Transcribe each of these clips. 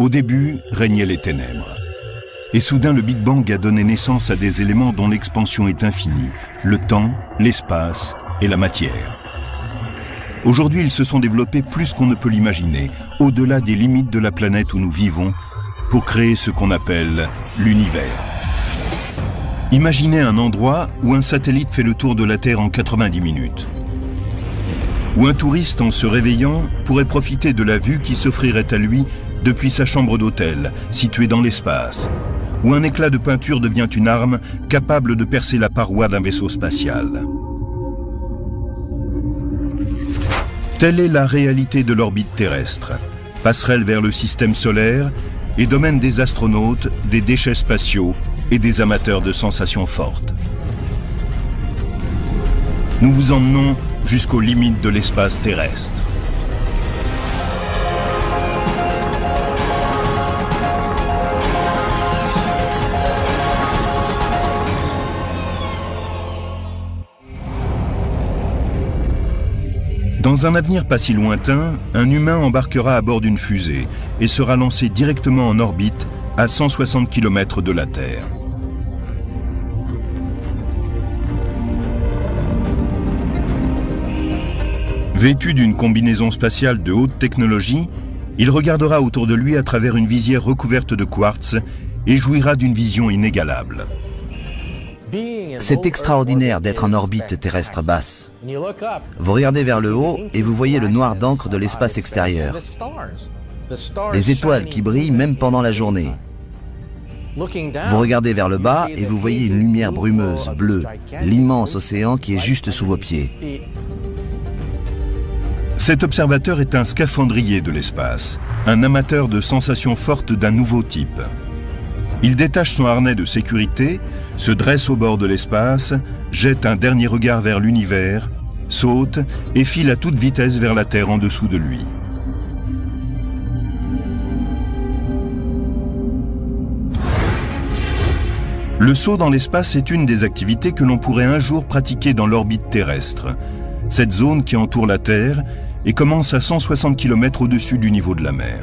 Au début, régnaient les ténèbres. Et soudain, le Big Bang a donné naissance à des éléments dont l'expansion est infinie. Le temps, l'espace et la matière. Aujourd'hui, ils se sont développés plus qu'on ne peut l'imaginer, au-delà des limites de la planète où nous vivons, pour créer ce qu'on appelle l'univers. Imaginez un endroit où un satellite fait le tour de la Terre en 90 minutes. Où un touriste, en se réveillant, pourrait profiter de la vue qui s'offrirait à lui depuis sa chambre d'hôtel, située dans l'espace. Où un éclat de peinture devient une arme capable de percer la paroi d'un vaisseau spatial. Telle est la réalité de l'orbite terrestre, passerelle vers le système solaire et domaine des astronautes, des déchets spatiaux et des amateurs de sensations fortes. Nous vous emmenons jusqu'aux limites de l'espace terrestre. Dans un avenir pas si lointain, un humain embarquera à bord d'une fusée et sera lancé directement en orbite à 160 km de la Terre. Vêtu d'une combinaison spatiale de haute technologie, il regardera autour de lui à travers une visière recouverte de quartz et jouira d'une vision inégalable. C'est extraordinaire d'être en orbite terrestre basse. Vous regardez vers le haut et vous voyez le noir d'encre de l'espace extérieur. Les étoiles qui brillent même pendant la journée. Vous regardez vers le bas et vous voyez une lumière brumeuse, bleue, l'immense océan qui est juste sous vos pieds. Cet observateur est un scaphandrier de l'espace, un amateur de sensations fortes d'un nouveau type. Il détache son harnais de sécurité, se dresse au bord de l'espace, jette un dernier regard vers l'univers, saute et file à toute vitesse vers la Terre en dessous de lui. Le saut dans l'espace est une des activités que l'on pourrait un jour pratiquer dans l'orbite terrestre, cette zone qui entoure la Terre et commence à 160 km au-dessus du niveau de la mer.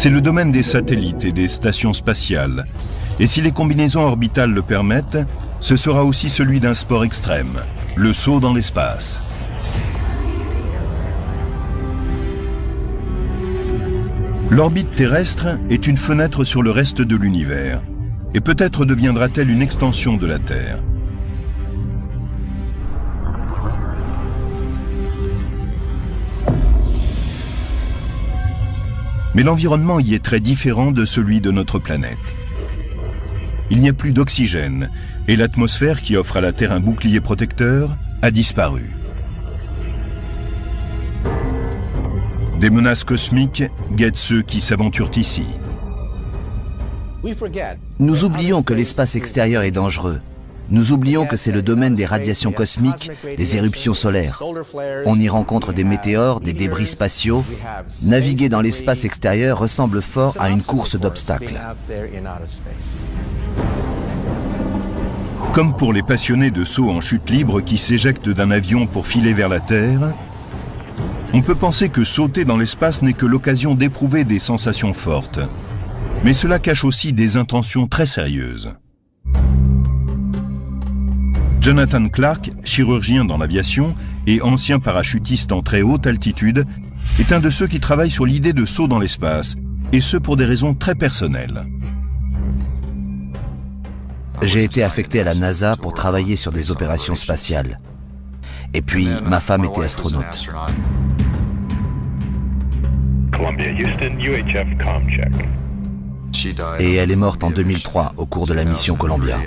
C'est le domaine des satellites et des stations spatiales. Et si les combinaisons orbitales le permettent, ce sera aussi celui d'un sport extrême, le saut dans l'espace. L'orbite terrestre est une fenêtre sur le reste de l'univers. Et peut-être deviendra-t-elle une extension de la Terre. Mais l'environnement y est très différent de celui de notre planète. Il n'y a plus d'oxygène et l'atmosphère qui offre à la Terre un bouclier protecteur a disparu. Des menaces cosmiques guettent ceux qui s'aventurent ici. Nous oublions que l'espace extérieur est dangereux. Nous oublions que c'est le domaine des radiations cosmiques, des éruptions solaires. On y rencontre des météores, des débris spatiaux. Naviguer dans l'espace extérieur ressemble fort à une course d'obstacles. Comme pour les passionnés de saut en chute libre qui s'éjectent d'un avion pour filer vers la Terre, on peut penser que sauter dans l'espace n'est que l'occasion d'éprouver des sensations fortes. Mais cela cache aussi des intentions très sérieuses. Jonathan Clark, chirurgien dans l'aviation et ancien parachutiste en très haute altitude, est un de ceux qui travaillent sur l'idée de saut dans l'espace, et ce pour des raisons très personnelles. J'ai été affecté à la NASA pour travailler sur des opérations spatiales. Et puis, ma femme était astronaute. Et elle est morte en 2003 au cours de la mission Columbia.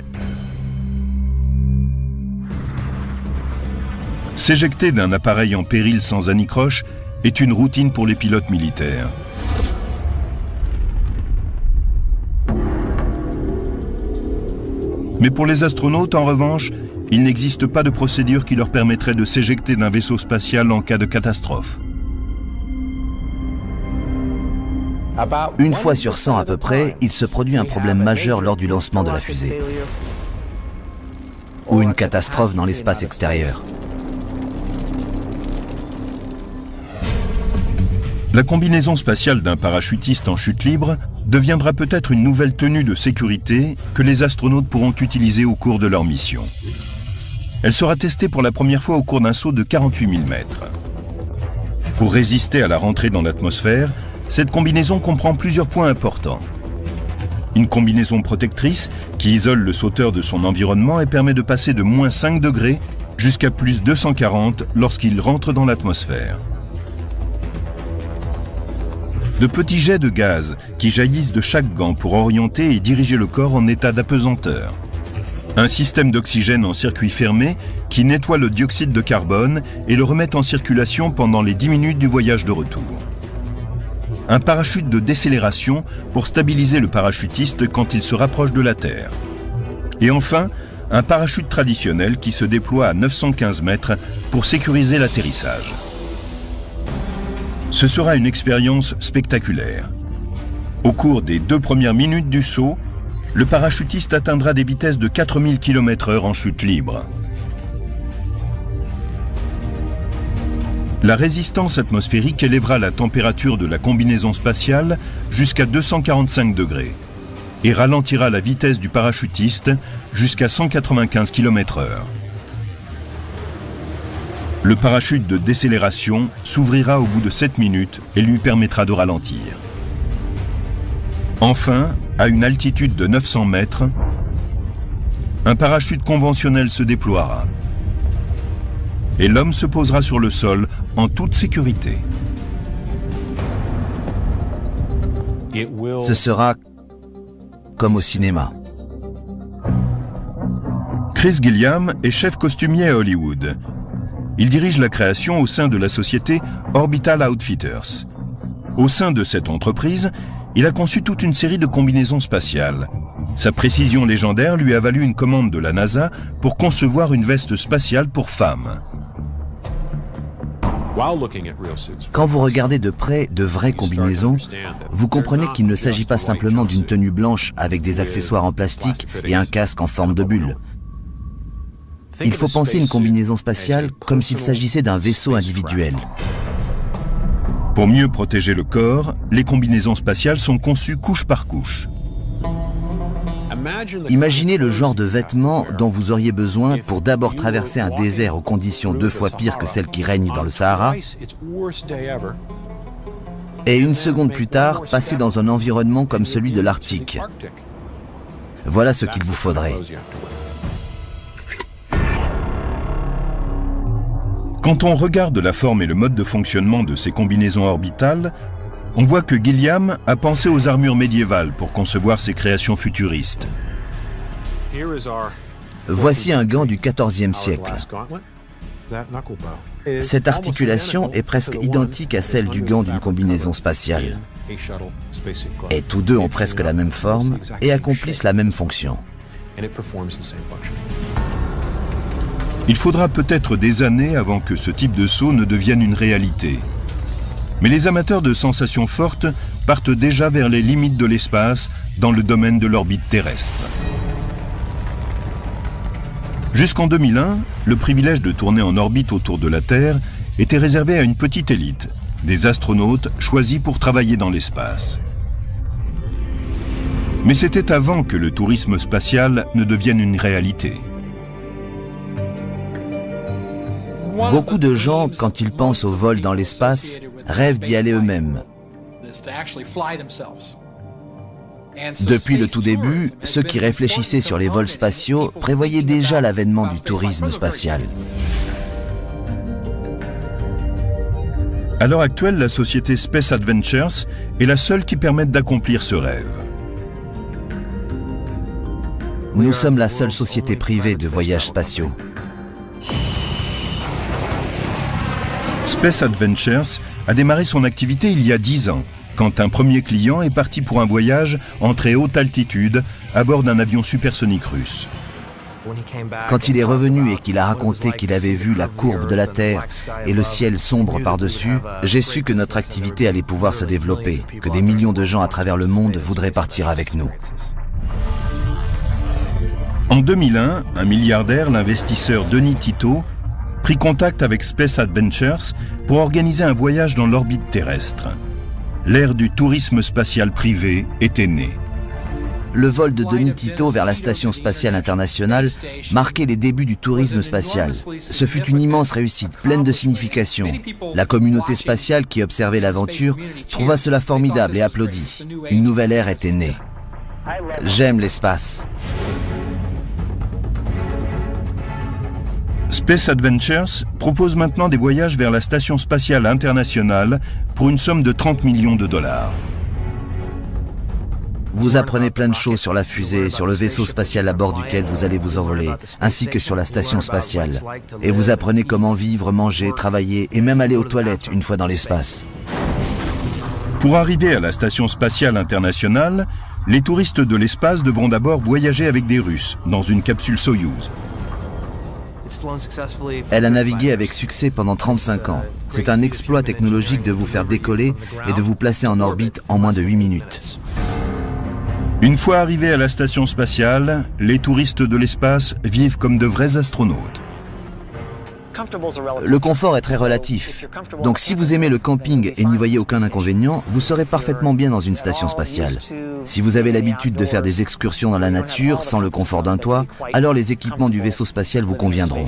S'éjecter d'un appareil en péril sans anicroche est une routine pour les pilotes militaires. Mais pour les astronautes, en revanche, il n'existe pas de procédure qui leur permettrait de s'éjecter d'un vaisseau spatial en cas de catastrophe. Une fois sur 100 à peu près, il se produit un problème majeur lors du lancement de la fusée. Ou une catastrophe dans l'espace extérieur. La combinaison spatiale d'un parachutiste en chute libre deviendra peut-être une nouvelle tenue de sécurité que les astronautes pourront utiliser au cours de leur mission. Elle sera testée pour la première fois au cours d'un saut de 48 000 mètres. Pour résister à la rentrée dans l'atmosphère, cette combinaison comprend plusieurs points importants. Une combinaison protectrice qui isole le sauteur de son environnement et permet de passer de moins 5 degrés jusqu'à plus 240 lorsqu'il rentre dans l'atmosphère. De petits jets de gaz qui jaillissent de chaque gant pour orienter et diriger le corps en état d'apesanteur. Un système d'oxygène en circuit fermé qui nettoie le dioxyde de carbone et le remet en circulation pendant les 10 minutes du voyage de retour. Un parachute de décélération pour stabiliser le parachutiste quand il se rapproche de la Terre. Et enfin, un parachute traditionnel qui se déploie à 915 mètres pour sécuriser l'atterrissage. Ce sera une expérience spectaculaire. Au cours des 2 premières minutes du saut, le parachutiste atteindra des vitesses de 4000 km/h en chute libre. La résistance atmosphérique élèvera la température de la combinaison spatiale jusqu'à 245 degrés et ralentira la vitesse du parachutiste jusqu'à 195 km/h. Le parachute de décélération s'ouvrira au bout de 7 minutes et lui permettra de ralentir. Enfin, à une altitude de 900 mètres, un parachute conventionnel se déploiera. Et l'homme se posera sur le sol en toute sécurité. Ce sera comme au cinéma. Chris Gilliam est chef costumier à Hollywood. Il dirige la création au sein de la société Orbital Outfitters. Au sein de cette entreprise, il a conçu toute une série de combinaisons spatiales. Sa précision légendaire lui a valu une commande de la NASA pour concevoir une veste spatiale pour femmes. Quand vous regardez de près de vraies combinaisons, vous comprenez qu'il ne s'agit pas simplement d'une tenue blanche avec des accessoires en plastique et un casque en forme de bulle. Il faut penser une combinaison spatiale comme s'il s'agissait d'un vaisseau individuel. Pour mieux protéger le corps, les combinaisons spatiales sont conçues couche par couche. Imaginez le genre de vêtements dont vous auriez besoin pour d'abord traverser un désert aux conditions 2 fois pires que celles qui règnent dans le Sahara, et une seconde plus tard, passer dans un environnement comme celui de l'Arctique. Voilà ce qu'il vous faudrait. Quand on regarde la forme et le mode de fonctionnement de ces combinaisons orbitales, on voit que Gilliam a pensé aux armures médiévales pour concevoir ses créations futuristes. Voici un gant du XIVe siècle. Cette articulation est presque identique à celle du gant d'une combinaison spatiale. Et tous deux ont presque la même forme et accomplissent la même fonction. Il faudra peut-être des années avant que ce type de saut ne devienne une réalité. Mais les amateurs de sensations fortes partent déjà vers les limites de l'espace dans le domaine de l'orbite terrestre. Jusqu'en 2001, le privilège de tourner en orbite autour de la Terre était réservé à une petite élite, des astronautes choisis pour travailler dans l'espace. Mais c'était avant que le tourisme spatial ne devienne une réalité. Beaucoup de gens, quand ils pensent au vol dans l'espace, rêvent d'y aller eux-mêmes. Depuis le tout début, ceux qui réfléchissaient sur les vols spatiaux prévoyaient déjà l'avènement du tourisme spatial. À l'heure actuelle, la société Space Adventures est la seule qui permette d'accomplir ce rêve. Nous sommes la seule société privée de voyages spatiaux. Space Adventures a démarré son activité il y a 10 ans, quand un premier client est parti pour un voyage en très haute altitude à bord d'un avion supersonique russe. Quand il est revenu et qu'il a raconté qu'il avait vu la courbe de la Terre et le ciel sombre par-dessus, j'ai su que notre activité allait pouvoir se développer, que des millions de gens à travers le monde voudraient partir avec nous. En 2001, un milliardaire, l'investisseur Denis Tito, prit contact avec Space Adventures pour organiser un voyage dans l'orbite terrestre. l'ère du tourisme spatial privé était née. Le vol de Denis Tito vers la Station spatiale internationale marquait les débuts du tourisme spatial. Ce fut une immense réussite, pleine de signification. La communauté spatiale qui observait l'aventure trouva cela formidable et applaudit. Une nouvelle ère était née. J'aime l'espace. Space Adventures propose maintenant des voyages vers la Station spatiale internationale pour une somme de 30 millions de dollars. Vous apprenez plein de choses sur la fusée, sur le vaisseau spatial à bord duquel vous allez vous envoler, ainsi que sur la station spatiale. Et vous apprenez comment vivre, manger, travailler et même aller aux toilettes une fois dans l'espace. Pour arriver à la Station spatiale internationale, les touristes de l'espace devront d'abord voyager avec des Russes dans une capsule Soyouz. Elle a navigué avec succès pendant 35 ans. C'est un exploit technologique de vous faire décoller et de vous placer en orbite en moins de 8 minutes. Une fois arrivés à la station spatiale, les touristes de l'espace vivent comme de vrais astronautes. Le confort est très relatif. Donc si vous aimez le camping et n'y voyez aucun inconvénient, vous serez parfaitement bien dans une station spatiale. Si vous avez l'habitude de faire des excursions dans la nature sans le confort d'un toit, alors les équipements du vaisseau spatial vous conviendront.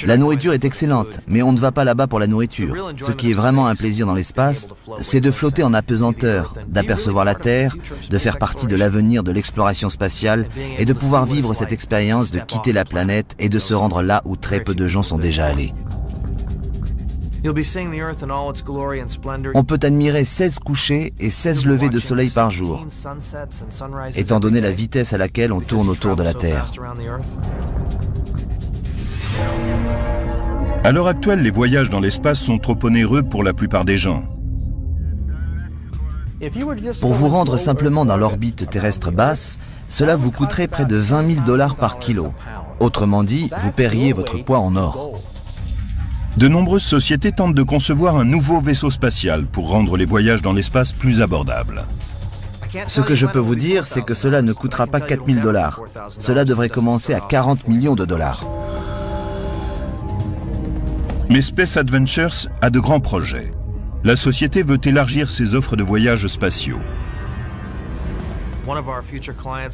La nourriture est excellente, mais on ne va pas là-bas pour la nourriture. Ce qui est vraiment un plaisir dans l'espace, c'est de flotter en apesanteur, d'apercevoir la Terre, de faire partie de l'avenir de l'exploration spatiale et de pouvoir vivre cette expérience de quitter la planète et de se rendre là où très peu de gens sont déjà allés. On peut admirer 16 couchers et 16 levées de soleil par jour, étant donné la vitesse à laquelle on tourne autour de la Terre. À l'heure actuelle, les voyages dans l'espace sont trop onéreux pour la plupart des gens. Pour vous rendre simplement dans l'orbite terrestre basse, cela vous coûterait près de 20 000 $ par kilo. Autrement dit, vous paieriez votre poids en or. De nombreuses sociétés tentent de concevoir un nouveau vaisseau spatial pour rendre les voyages dans l'espace plus abordables. Ce que je peux vous dire, c'est que cela ne coûtera pas 4 000 $. Cela devrait commencer à 40 millions de dollars. Mais Space Adventures a de grands projets. La société veut élargir ses offres de voyages spatiaux.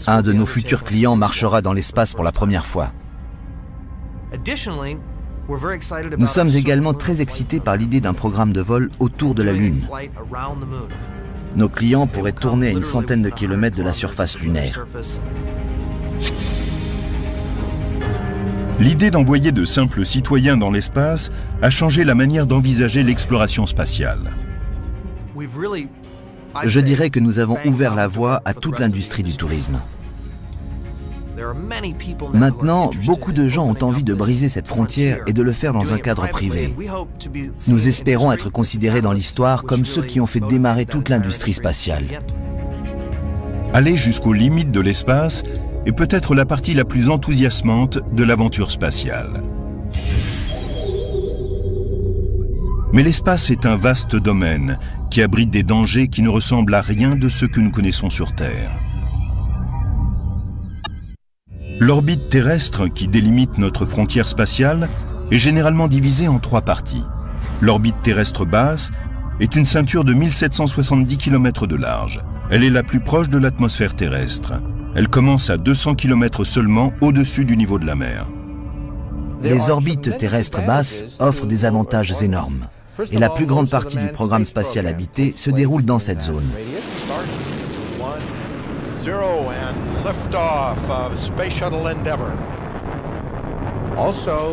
Un de nos futurs clients marchera dans l'espace pour la première fois. Nous sommes également très excités par l'idée d'un programme de vol autour de la Lune. Nos clients pourraient tourner à une centaine de kilomètres de la surface lunaire. L'idée d'envoyer de simples citoyens dans l'espace a changé la manière d'envisager l'exploration spatiale. Je dirais que nous avons ouvert la voie à toute l'industrie du tourisme. Maintenant, beaucoup de gens ont envie de briser cette frontière et de le faire dans un cadre privé. Nous espérons être considérés dans l'histoire comme ceux qui ont fait démarrer toute l'industrie spatiale. Aller jusqu'aux limites de l'espace est peut-être la partie la plus enthousiasmante de l'aventure spatiale. Mais l'espace est un vaste domaine qui abrite des dangers qui ne ressemblent à rien de ce que nous connaissons sur Terre. L'orbite terrestre qui délimite notre frontière spatiale est généralement divisée en 3 parties. L'orbite terrestre basse est une ceinture de 1770 km de large. Elle est la plus proche de l'atmosphère terrestre. Elle commence à 200 km seulement au-dessus du niveau de la mer. Les orbites terrestres basses offrent des avantages énormes. Et la plus grande partie du programme spatial habité se déroule dans cette zone.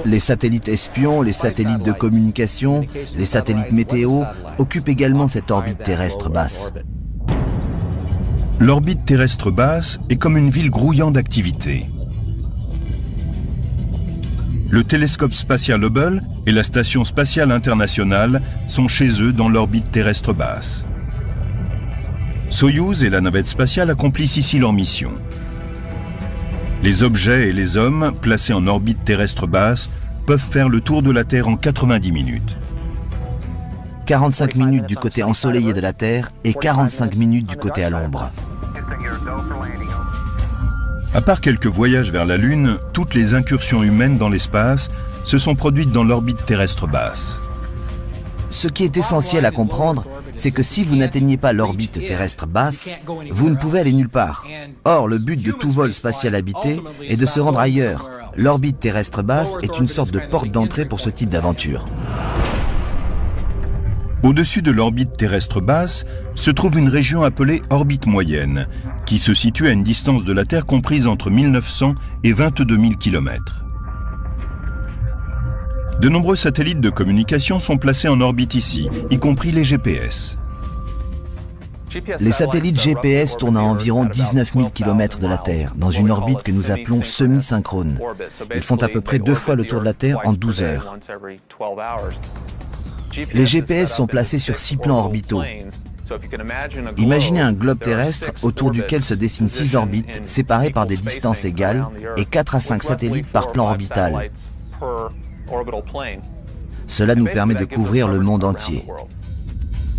Les satellites espions, les satellites de communication, les satellites météo occupent également cette orbite terrestre basse. L'orbite terrestre basse est comme une ville grouillant d'activité. Le télescope spatial Hubble et la Station spatiale internationale sont chez eux dans l'orbite terrestre basse. Soyouz et la navette spatiale accomplissent ici leur mission. Les objets et les hommes placés en orbite terrestre basse peuvent faire le tour de la Terre en 90 minutes. 45 minutes du côté ensoleillé de la Terre et 45 minutes du côté à l'ombre. À part quelques voyages vers la Lune, toutes les incursions humaines dans l'espace se sont produites dans l'orbite terrestre basse. Ce qui est essentiel à comprendre, c'est que si vous n'atteignez pas l'orbite terrestre basse, vous ne pouvez aller nulle part. Or, le but de tout vol spatial habité est de se rendre ailleurs. L'orbite terrestre basse est une sorte de porte d'entrée pour ce type d'aventure. Au-dessus de l'orbite terrestre basse se trouve une région appelée orbite moyenne, qui se situe à une distance de la Terre comprise entre 1900 et 22 000 km. De nombreux satellites de communication sont placés en orbite ici, y compris les GPS. Les satellites GPS tournent à environ 19 000 km de la Terre, dans une orbite que nous appelons semi-synchrone. Ils font à peu près 2 fois le tour de la Terre en 12 heures. Les GPS sont placés sur 6 plans orbitaux. Imaginez un globe terrestre autour duquel se dessinent 6 orbites séparées par des distances égales et 4 à 5 satellites par plan orbital. Cela nous permet de couvrir le monde entier.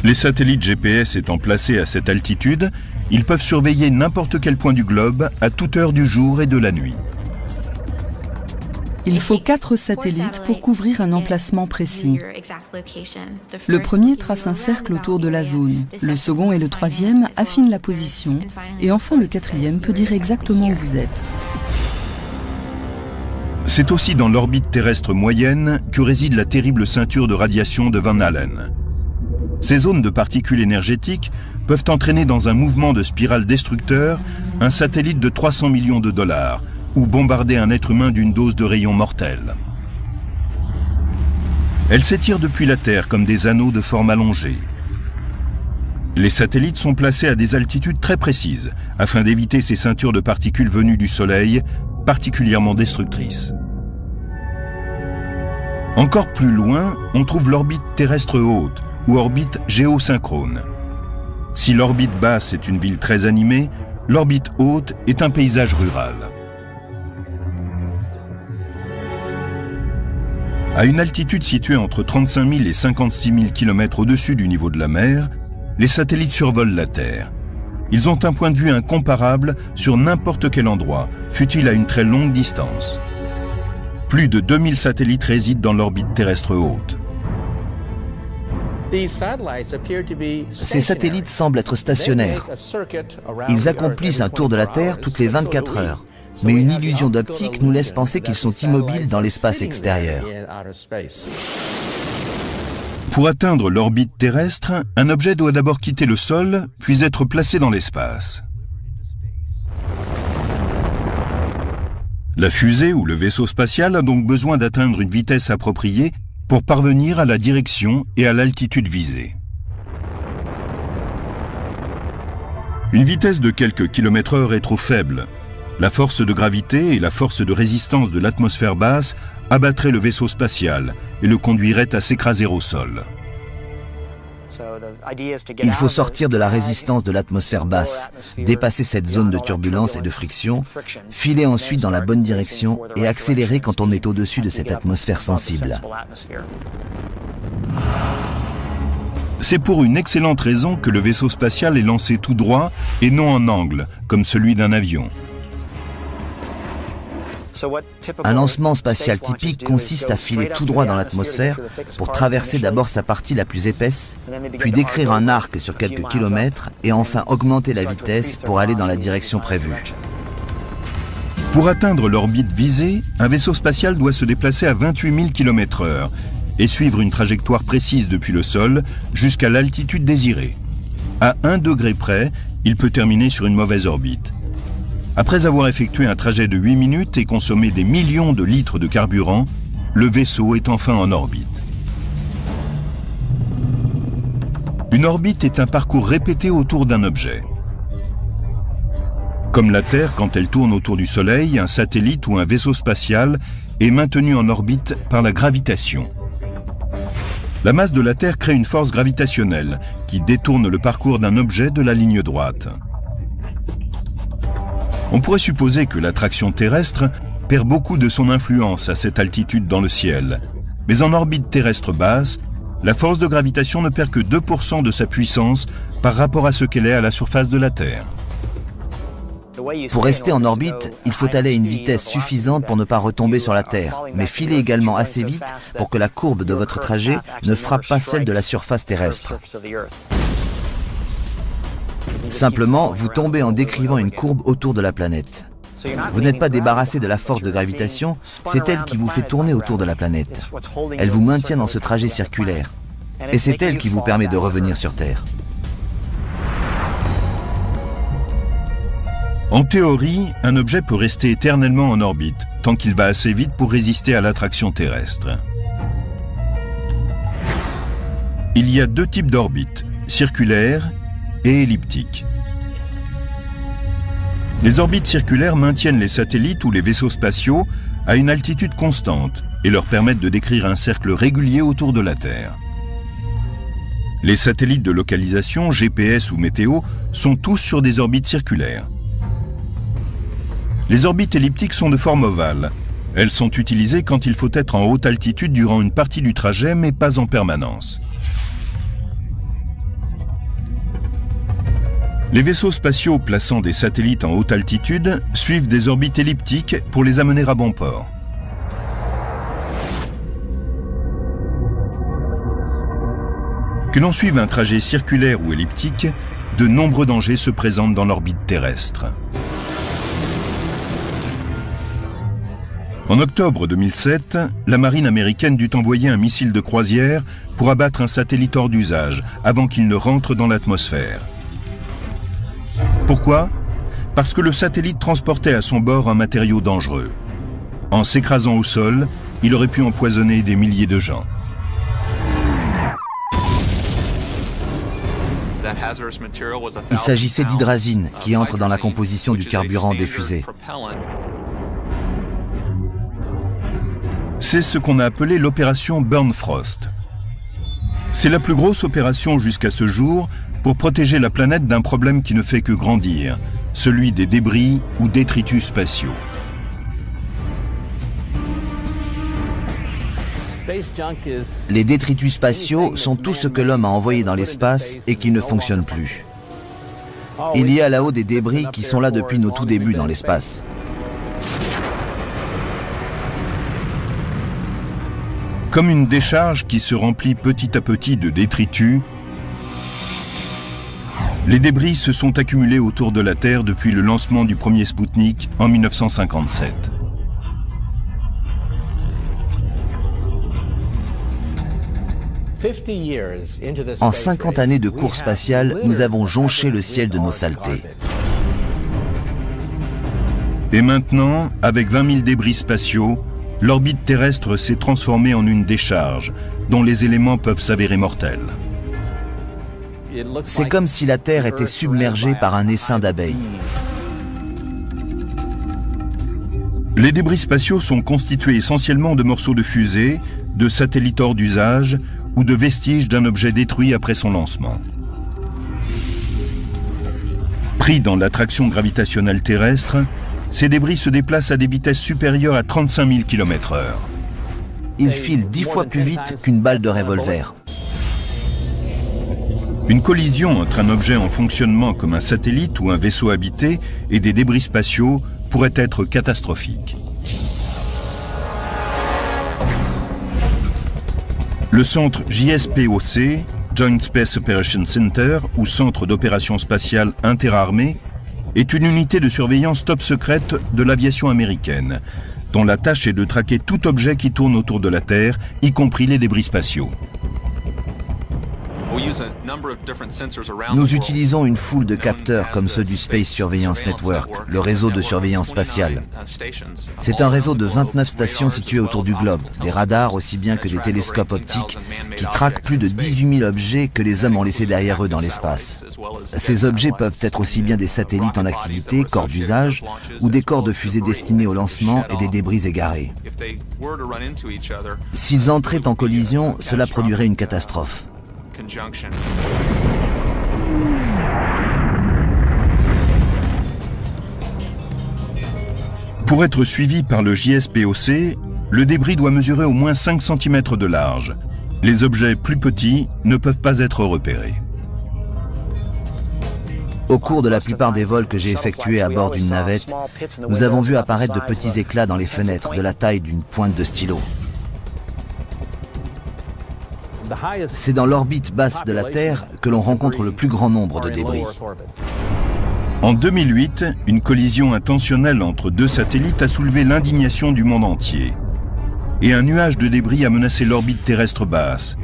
Les satellites GPS étant placés à cette altitude, ils peuvent surveiller n'importe quel point du globe à toute heure du jour et de la nuit. Il faut 4 satellites pour couvrir un emplacement précis. Le premier trace un cercle autour de la zone, le second et le troisième affinent la position, et enfin le quatrième peut dire exactement où vous êtes. C'est aussi dans l'orbite terrestre moyenne que réside la terrible ceinture de radiation de Van Allen. Ces zones de particules énergétiques peuvent entraîner dans un mouvement de spirale destructeur un satellite de 300 millions de dollars, ou bombarder un être humain d'une dose de rayons mortels. Elles s'étirent depuis la Terre comme des anneaux de forme allongée. Les satellites sont placés à des altitudes très précises, afin d'éviter ces ceintures de particules venues du Soleil, particulièrement destructrices. Encore plus loin, on trouve l'orbite terrestre haute, ou orbite géosynchrone. Si l'orbite basse est une ville très animée, l'orbite haute est un paysage rural. À une altitude située entre 35 000 et 56 000 km au-dessus du niveau de la mer, les satellites survolent la Terre. Ils ont un point de vue incomparable sur n'importe quel endroit, fût-il à une très longue distance. Plus de 2000 satellites résident dans l'orbite terrestre haute. Ces satellites semblent être stationnaires. Ils accomplissent un tour de la Terre toutes les 24 heures. Mais une illusion d'optique nous laisse penser qu'ils sont immobiles dans l'espace extérieur. Pour atteindre l'orbite terrestre, un objet doit d'abord quitter le sol, puis être placé dans l'espace. La fusée ou le vaisseau spatial a donc besoin d'atteindre une vitesse appropriée pour parvenir à la direction et à l'altitude visée. Une vitesse de quelques km/h est trop faible. La force de gravité et la force de résistance de l'atmosphère basse abattraient le vaisseau spatial et le conduiraient à s'écraser au sol. Il faut sortir de la résistance de l'atmosphère basse, dépasser cette zone de turbulence et de friction, filer ensuite dans la bonne direction et accélérer quand on est au-dessus de cette atmosphère sensible. C'est pour une excellente raison que le vaisseau spatial est lancé tout droit et non en angle, comme celui d'un avion. Un lancement spatial typique consiste à filer tout droit dans l'atmosphère pour traverser d'abord sa partie la plus épaisse, puis décrire un arc sur quelques kilomètres et enfin augmenter la vitesse pour aller dans la direction prévue. Pour atteindre l'orbite visée, un vaisseau spatial doit se déplacer à 28 000 km/h et suivre une trajectoire précise depuis le sol jusqu'à l'altitude désirée. À 1 degré près, il peut terminer sur une mauvaise orbite. Après avoir effectué un trajet de 8 minutes et consommé des millions de litres de carburant, le vaisseau est enfin en orbite. Une orbite est un parcours répété autour d'un objet. Comme la Terre, quand elle tourne autour du Soleil, un satellite ou un vaisseau spatial est maintenu en orbite par la gravitation. La masse de la Terre crée une force gravitationnelle qui détourne le parcours d'un objet de la ligne droite. On pourrait supposer que l'attraction terrestre perd beaucoup de son influence à cette altitude dans le ciel. Mais en orbite terrestre basse, la force de gravitation ne perd que 2% de sa puissance par rapport à ce qu'elle est à la surface de la Terre. Pour rester en orbite, il faut aller à une vitesse suffisante pour ne pas retomber sur la Terre, mais filer également assez vite pour que la courbe de votre trajet ne frappe pas celle de la surface terrestre. Simplement, vous tombez en décrivant une courbe autour de la planète. Vous n'êtes pas débarrassé de la force de gravitation, c'est elle qui vous fait tourner autour de la planète. Elle vous maintient dans ce trajet circulaire. Et c'est elle qui vous permet de revenir sur Terre. En théorie, un objet peut rester éternellement en orbite, tant qu'il va assez vite pour résister à l'attraction terrestre. Il y a deux types d'orbites, circulaires et elliptiques. Les orbites circulaires maintiennent les satellites ou les vaisseaux spatiaux à une altitude constante et leur permettent de décrire un cercle régulier autour de la Terre. Les satellites de localisation, GPS ou météo, sont tous sur des orbites circulaires. Les orbites elliptiques sont de forme ovale. Elles sont utilisées quand il faut être en haute altitude durant une partie du trajet, mais pas en permanence. Les vaisseaux spatiaux plaçant des satellites en haute altitude suivent des orbites elliptiques pour les amener à bon port. Que l'on suive un trajet circulaire ou elliptique, de nombreux dangers se présentent dans l'orbite terrestre. En octobre 2007, la marine américaine dut envoyer un missile de croisière pour abattre un satellite hors d'usage avant qu'il ne rentre dans l'atmosphère. Pourquoi? Parce que le satellite transportait à son bord un matériau dangereux. En s'écrasant au sol, il aurait pu empoisonner des milliers de gens. Il s'agissait d'hydrazine qui entre dans la composition du carburant des fusées. C'est ce qu'on a appelé l'opération Burn Frost. C'est la plus grosse opération jusqu'à ce jour pour protéger la planète d'un problème qui ne fait que grandir, celui des débris ou détritus spatiaux. Les détritus spatiaux sont tout ce que l'homme a envoyé dans l'espace et qui ne fonctionne plus. Il y a là-haut des débris qui sont là depuis nos tout débuts dans l'espace. Comme une décharge qui se remplit petit à petit de détritus, les débris se sont accumulés autour de la Terre depuis le lancement du premier Spoutnik en 1957. En 50 années de course spatiale, nous avons jonché le ciel de nos saletés. Et maintenant, avec 20 000 débris spatiaux, l'orbite terrestre s'est transformée en une décharge dont les éléments peuvent s'avérer mortels. C'est comme si la Terre était submergée par un essaim d'abeilles. Les débris spatiaux sont constitués essentiellement de morceaux de fusées, de satellites hors d'usage ou de vestiges d'un objet détruit après son lancement. Pris dans l'attraction gravitationnelle terrestre, ces débris se déplacent à des vitesses supérieures à 35 000 km/h. Ils filent 10 fois plus vite qu'une balle de revolver. Une collision entre un objet en fonctionnement comme un satellite ou un vaisseau habité et des débris spatiaux pourrait être catastrophique. Le centre JSPOC, Joint Space Operations Center, ou Centre d'opération spatiale interarmée, est une unité de surveillance top secrète de l'aviation américaine, dont la tâche est de traquer tout objet qui tourne autour de la Terre, y compris les débris spatiaux. Nous utilisons une foule de capteurs comme ceux du Space Surveillance Network, le réseau de surveillance spatiale. C'est un réseau de 29 stations situées autour du globe, des radars aussi bien que des télescopes optiques qui traquent plus de 18 000 objets que les hommes ont laissés derrière eux dans l'espace. Ces objets peuvent être aussi bien des satellites en activité, corps d'usage, ou des corps de fusées destinés au lancement et des débris égarés. S'ils entraient en collision, cela produirait une catastrophe. Pour être suivi par le JSPOC, le débris doit mesurer au moins 5 cm de large. Les objets plus petits ne peuvent pas être repérés. Au cours de la plupart des vols que j'ai effectués à bord d'une navette, nous avons vu apparaître de petits éclats dans les fenêtres de la taille d'une pointe de stylo. C'est dans l'orbite basse de la Terre que l'on rencontre le plus grand nombre de débris. En 2008, une collision intentionnelle entre deux satellites a soulevé l'indignation du monde entier. Et un nuage de débris a menacé l'orbite terrestre basse.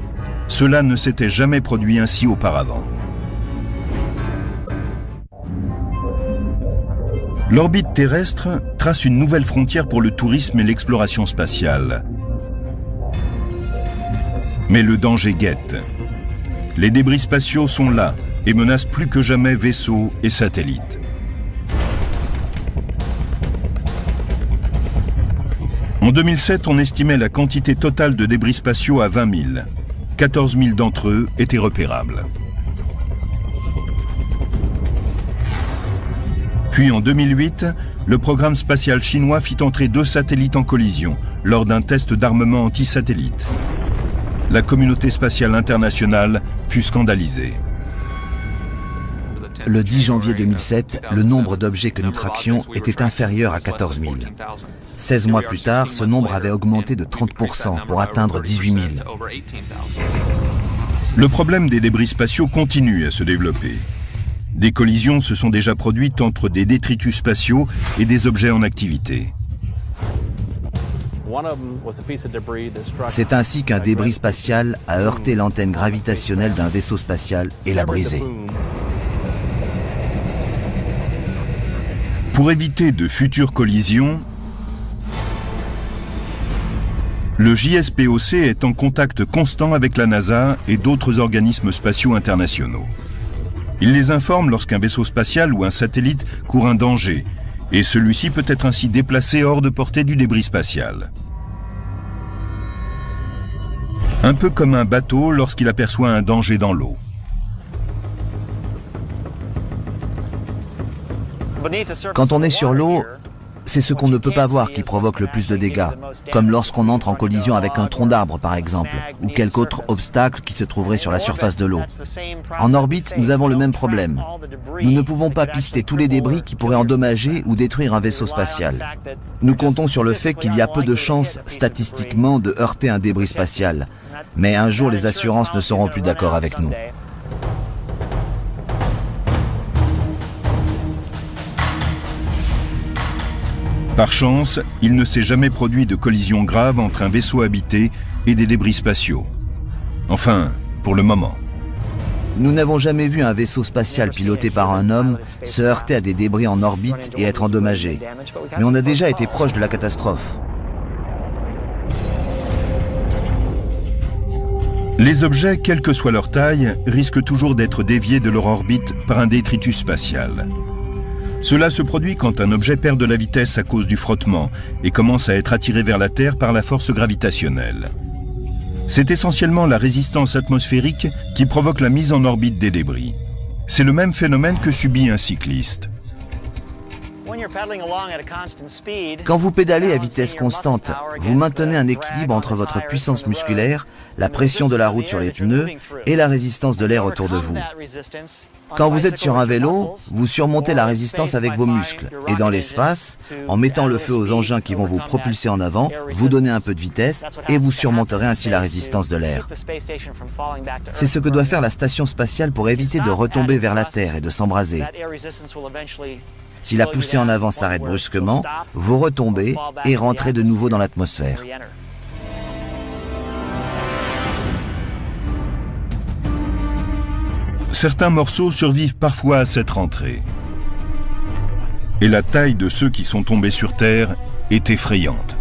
Cela ne s'était jamais produit ainsi auparavant. L'orbite terrestre trace une nouvelle frontière pour le tourisme et l'exploration spatiale. Mais le danger guette. Les débris spatiaux sont là et menacent plus que jamais vaisseaux et satellites. En 2007, on estimait la quantité totale de débris spatiaux à 20 000. 14 000 d'entre eux étaient repérables. Puis en 2008, le programme spatial chinois fit entrer 2 satellites en collision lors d'un test d'armement anti-satellite. La communauté spatiale internationale fut scandalisée. Le 10 janvier 2007, le nombre d'objets que nous traquions était inférieur à 14 000. 16 mois plus tard, ce nombre avait augmenté de 30% pour atteindre 18 000. Le problème des débris spatiaux continue à se développer. Des collisions se sont déjà produites entre des détritus spatiaux et des objets en activité. C'est ainsi qu'un débris spatial a heurté l'antenne gravitationnelle d'un vaisseau spatial et l'a brisé. Pour éviter de futures collisions, le JSPOC est en contact constant avec la NASA et d'autres organismes spatiaux internationaux. Il les informe lorsqu'un vaisseau spatial ou un satellite court un danger, et celui-ci peut être ainsi déplacé hors de portée du débris spatial. Un peu comme un bateau lorsqu'il aperçoit un danger dans l'eau. Quand on est sur l'eau, c'est ce qu'on ne peut pas voir qui provoque le plus de dégâts, comme lorsqu'on entre en collision avec un tronc d'arbre par exemple, ou quelque autre obstacle qui se trouverait sur la surface de l'eau. En orbite, nous avons le même problème. Nous ne pouvons pas pister tous les débris qui pourraient endommager ou détruire un vaisseau spatial. Nous comptons sur le fait qu'il y a peu de chances, statistiquement, de heurter un débris spatial. Mais un jour, les assurances ne seront plus d'accord avec nous. Par chance, il ne s'est jamais produit de collision grave entre un vaisseau habité et des débris spatiaux. Enfin, pour le moment. Nous n'avons jamais vu un vaisseau spatial piloté par un homme se heurter à des débris en orbite et être endommagé. Mais on a déjà été proche de la catastrophe. Les objets, quelle que soit leur taille, risquent toujours d'être déviés de leur orbite par un détritus spatial. Cela se produit quand un objet perd de la vitesse à cause du frottement et commence à être attiré vers la Terre par la force gravitationnelle. C'est essentiellement la résistance atmosphérique qui provoque la mise en orbite des débris. C'est le même phénomène que subit un cycliste. Quand vous pédalez à vitesse constante, vous maintenez un équilibre entre votre puissance musculaire, la pression de la route sur les pneus et la résistance de l'air autour de vous. Quand vous êtes sur un vélo, vous surmontez la résistance avec vos muscles et dans l'espace, en mettant le feu aux engins qui vont vous propulser en avant, vous donnez un peu de vitesse et vous surmonterez ainsi la résistance de l'air. C'est ce que doit faire la station spatiale pour éviter de retomber vers la Terre et de s'embraser. Si la poussée en avant s'arrête brusquement, vous retombez et rentrez de nouveau dans l'atmosphère. Certains morceaux survivent parfois à cette rentrée. Et la taille de ceux qui sont tombés sur Terre est effrayante.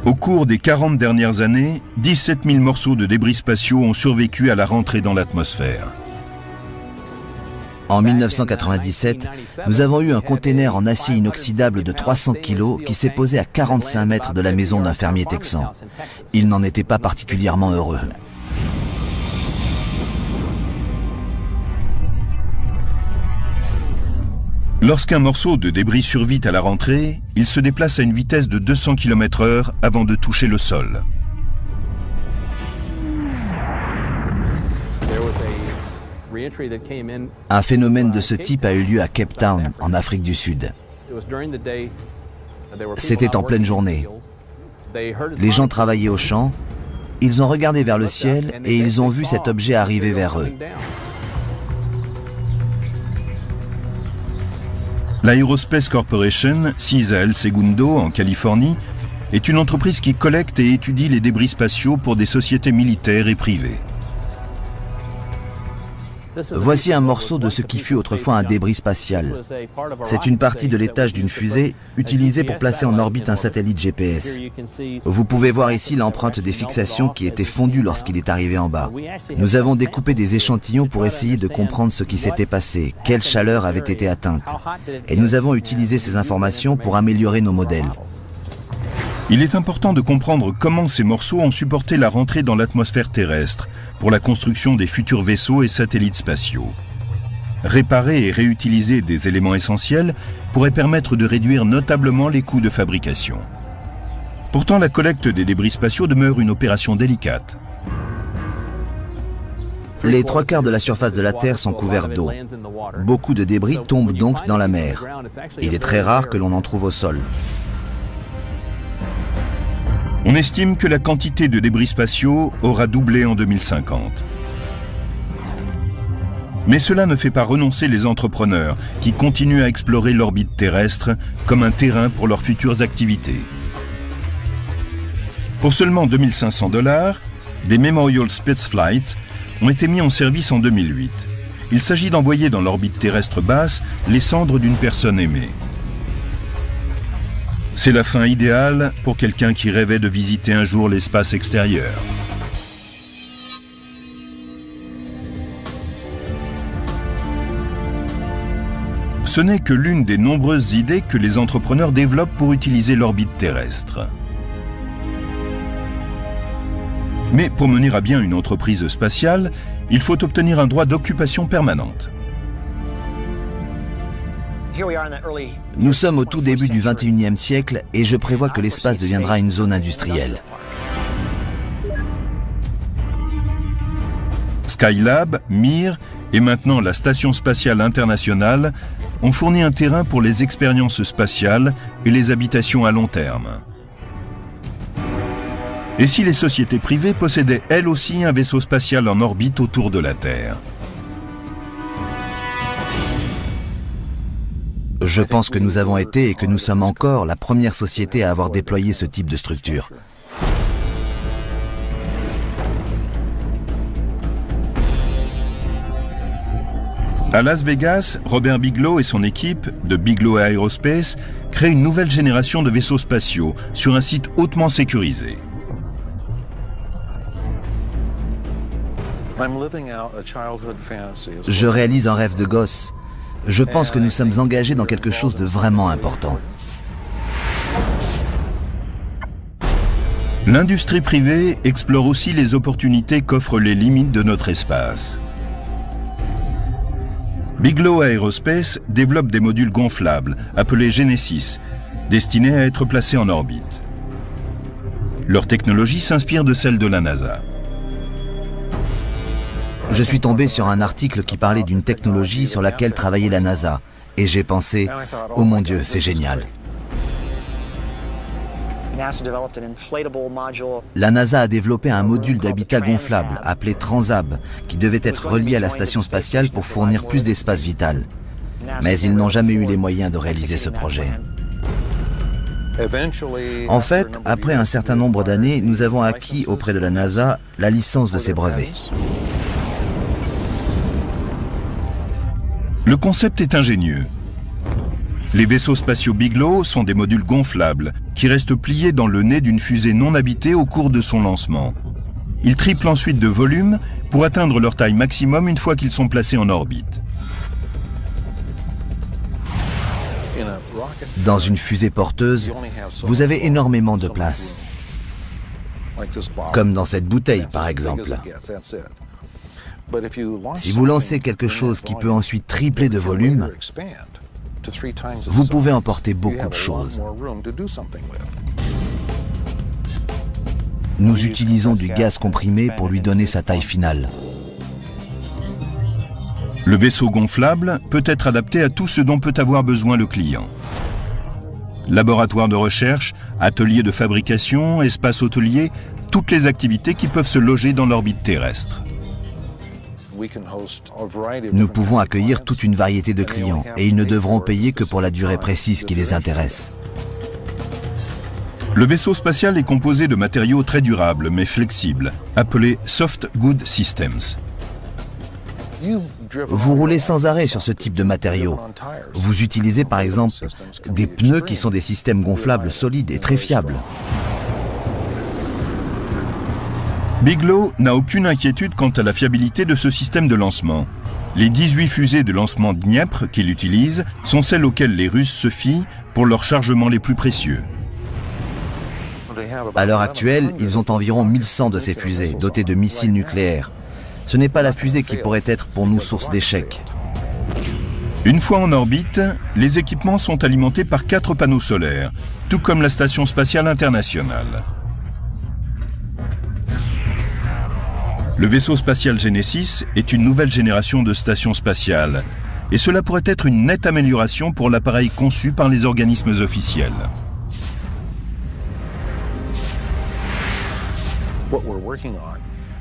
Au cours des 40 dernières années, 17 000 morceaux de débris spatiaux ont survécu à la rentrée dans l'atmosphère. En 1997, nous avons eu un container en acier inoxydable de 300 kg qui s'est posé à 45 mètres de la maison d'un fermier texan. Il n'en était pas particulièrement heureux. Lorsqu'un morceau de débris survit à la rentrée, il se déplace à une vitesse de 200 km/h avant de toucher le sol. Un phénomène de ce type a eu lieu à Cape Town, en Afrique du Sud. C'était en pleine journée. Les gens travaillaient au champ, ils ont regardé vers le ciel et ils ont vu cet objet arriver vers eux. L'Aerospace Corporation, sise à El Segundo, en Californie, est une entreprise qui collecte et étudie les débris spatiaux pour des sociétés militaires et privées. Voici un morceau de ce qui fut autrefois un débris spatial. C'est une partie de l'étage d'une fusée utilisée pour placer en orbite un satellite GPS. Vous pouvez voir ici l'empreinte des fixations qui étaient fondues lorsqu'il est arrivé en bas. Nous avons découpé des échantillons pour essayer de comprendre ce qui s'était passé, quelle chaleur avait été atteinte. Et nous avons utilisé ces informations pour améliorer nos modèles. Il est important de comprendre comment ces morceaux ont supporté la rentrée dans l'atmosphère terrestre pour la construction des futurs vaisseaux et satellites spatiaux. Réparer et réutiliser des éléments essentiels pourrait permettre de réduire notablement les coûts de fabrication. Pourtant, la collecte des débris spatiaux demeure une opération délicate. Les 3/4 de la surface de la Terre sont couverts d'eau. Beaucoup de débris tombent donc dans la mer. Il est très rare que l'on en trouve au sol. On estime que la quantité de débris spatiaux aura doublé en 2050. Mais cela ne fait pas renoncer les entrepreneurs qui continuent à explorer l'orbite terrestre comme un terrain pour leurs futures activités. Pour seulement $2 500, des Memorial Space Flights ont été mis en service en 2008. Il s'agit d'envoyer dans l'orbite terrestre basse les cendres d'une personne aimée. C'est la fin idéale pour quelqu'un qui rêvait de visiter un jour l'espace extérieur. Ce n'est que l'une des nombreuses idées que les entrepreneurs développent pour utiliser l'orbite terrestre. Mais pour mener à bien une entreprise spatiale, il faut obtenir un droit d'occupation permanente. Nous sommes au tout début du XXIe siècle et je prévois que l'espace deviendra une zone industrielle. Skylab, Mir et maintenant la Station spatiale internationale ont fourni un terrain pour les expériences spatiales et les habitations à long terme. Et si les sociétés privées possédaient elles aussi un vaisseau spatial en orbite autour de la Terre? Je pense que nous avons été et que nous sommes encore la première société à avoir déployé ce type de structure. À Las Vegas, Robert Bigelow et son équipe de Bigelow Aerospace créent une nouvelle génération de vaisseaux spatiaux sur un site hautement sécurisé. Je réalise un rêve de gosse. Je pense que nous sommes engagés dans quelque chose de vraiment important. L'industrie privée explore aussi les opportunités qu'offrent les limites de notre espace. Bigelow Aerospace développe des modules gonflables, appelés Genesis, destinés à être placés en orbite. Leur technologie s'inspire de celle de la NASA. Je suis tombé sur un article qui parlait d'une technologie sur laquelle travaillait la NASA. Et j'ai pensé, oh mon Dieu, c'est génial. La NASA a développé un module d'habitat gonflable, appelé Transab, qui devait être relié à la station spatiale pour fournir plus d'espace vital. Mais ils n'ont jamais eu les moyens de réaliser ce projet. En fait, après un certain nombre d'années, nous avons acquis auprès de la NASA la licence de ces brevets. Le concept est ingénieux. Les vaisseaux spatiaux Bigelow sont des modules gonflables qui restent pliés dans le nez d'une fusée non habitée au cours de son lancement. Ils triplent ensuite de volume pour atteindre leur taille maximum une fois qu'ils sont placés en orbite. Dans une fusée porteuse, vous avez énormément de place. Comme dans cette bouteille, par exemple. Si vous lancez quelque chose qui peut ensuite tripler de volume, vous pouvez emporter beaucoup de choses. Nous utilisons du gaz comprimé pour lui donner sa taille finale. Le vaisseau gonflable peut être adapté à tout ce dont peut avoir besoin le client. Laboratoire de recherche, atelier de fabrication, espace hôtelier, toutes les activités qui peuvent se loger dans l'orbite terrestre. Nous pouvons accueillir toute une variété de clients et ils ne devront payer que pour la durée précise qui les intéresse. Le vaisseau spatial est composé de matériaux très durables mais flexibles, appelés Soft Good Systems. Vous roulez sans arrêt sur ce type de matériaux. Vous utilisez par exemple des pneus qui sont des systèmes gonflables solides et très fiables. Bigelow n'a aucune inquiétude quant à la fiabilité de ce système de lancement. Les 18 fusées de lancement Dniepr qu'il utilise sont celles auxquelles les Russes se fient pour leurs chargements les plus précieux. À l'heure actuelle, ils ont environ 1100 de ces fusées, dotées de missiles nucléaires. Ce n'est pas la fusée qui pourrait être pour nous source d'échecs. Une fois en orbite, les équipements sont alimentés par 4 panneaux solaires, tout comme la Station spatiale internationale. Le vaisseau spatial Genesis est une nouvelle génération de stations spatiales, et cela pourrait être une nette amélioration pour l'appareil conçu par les organismes officiels.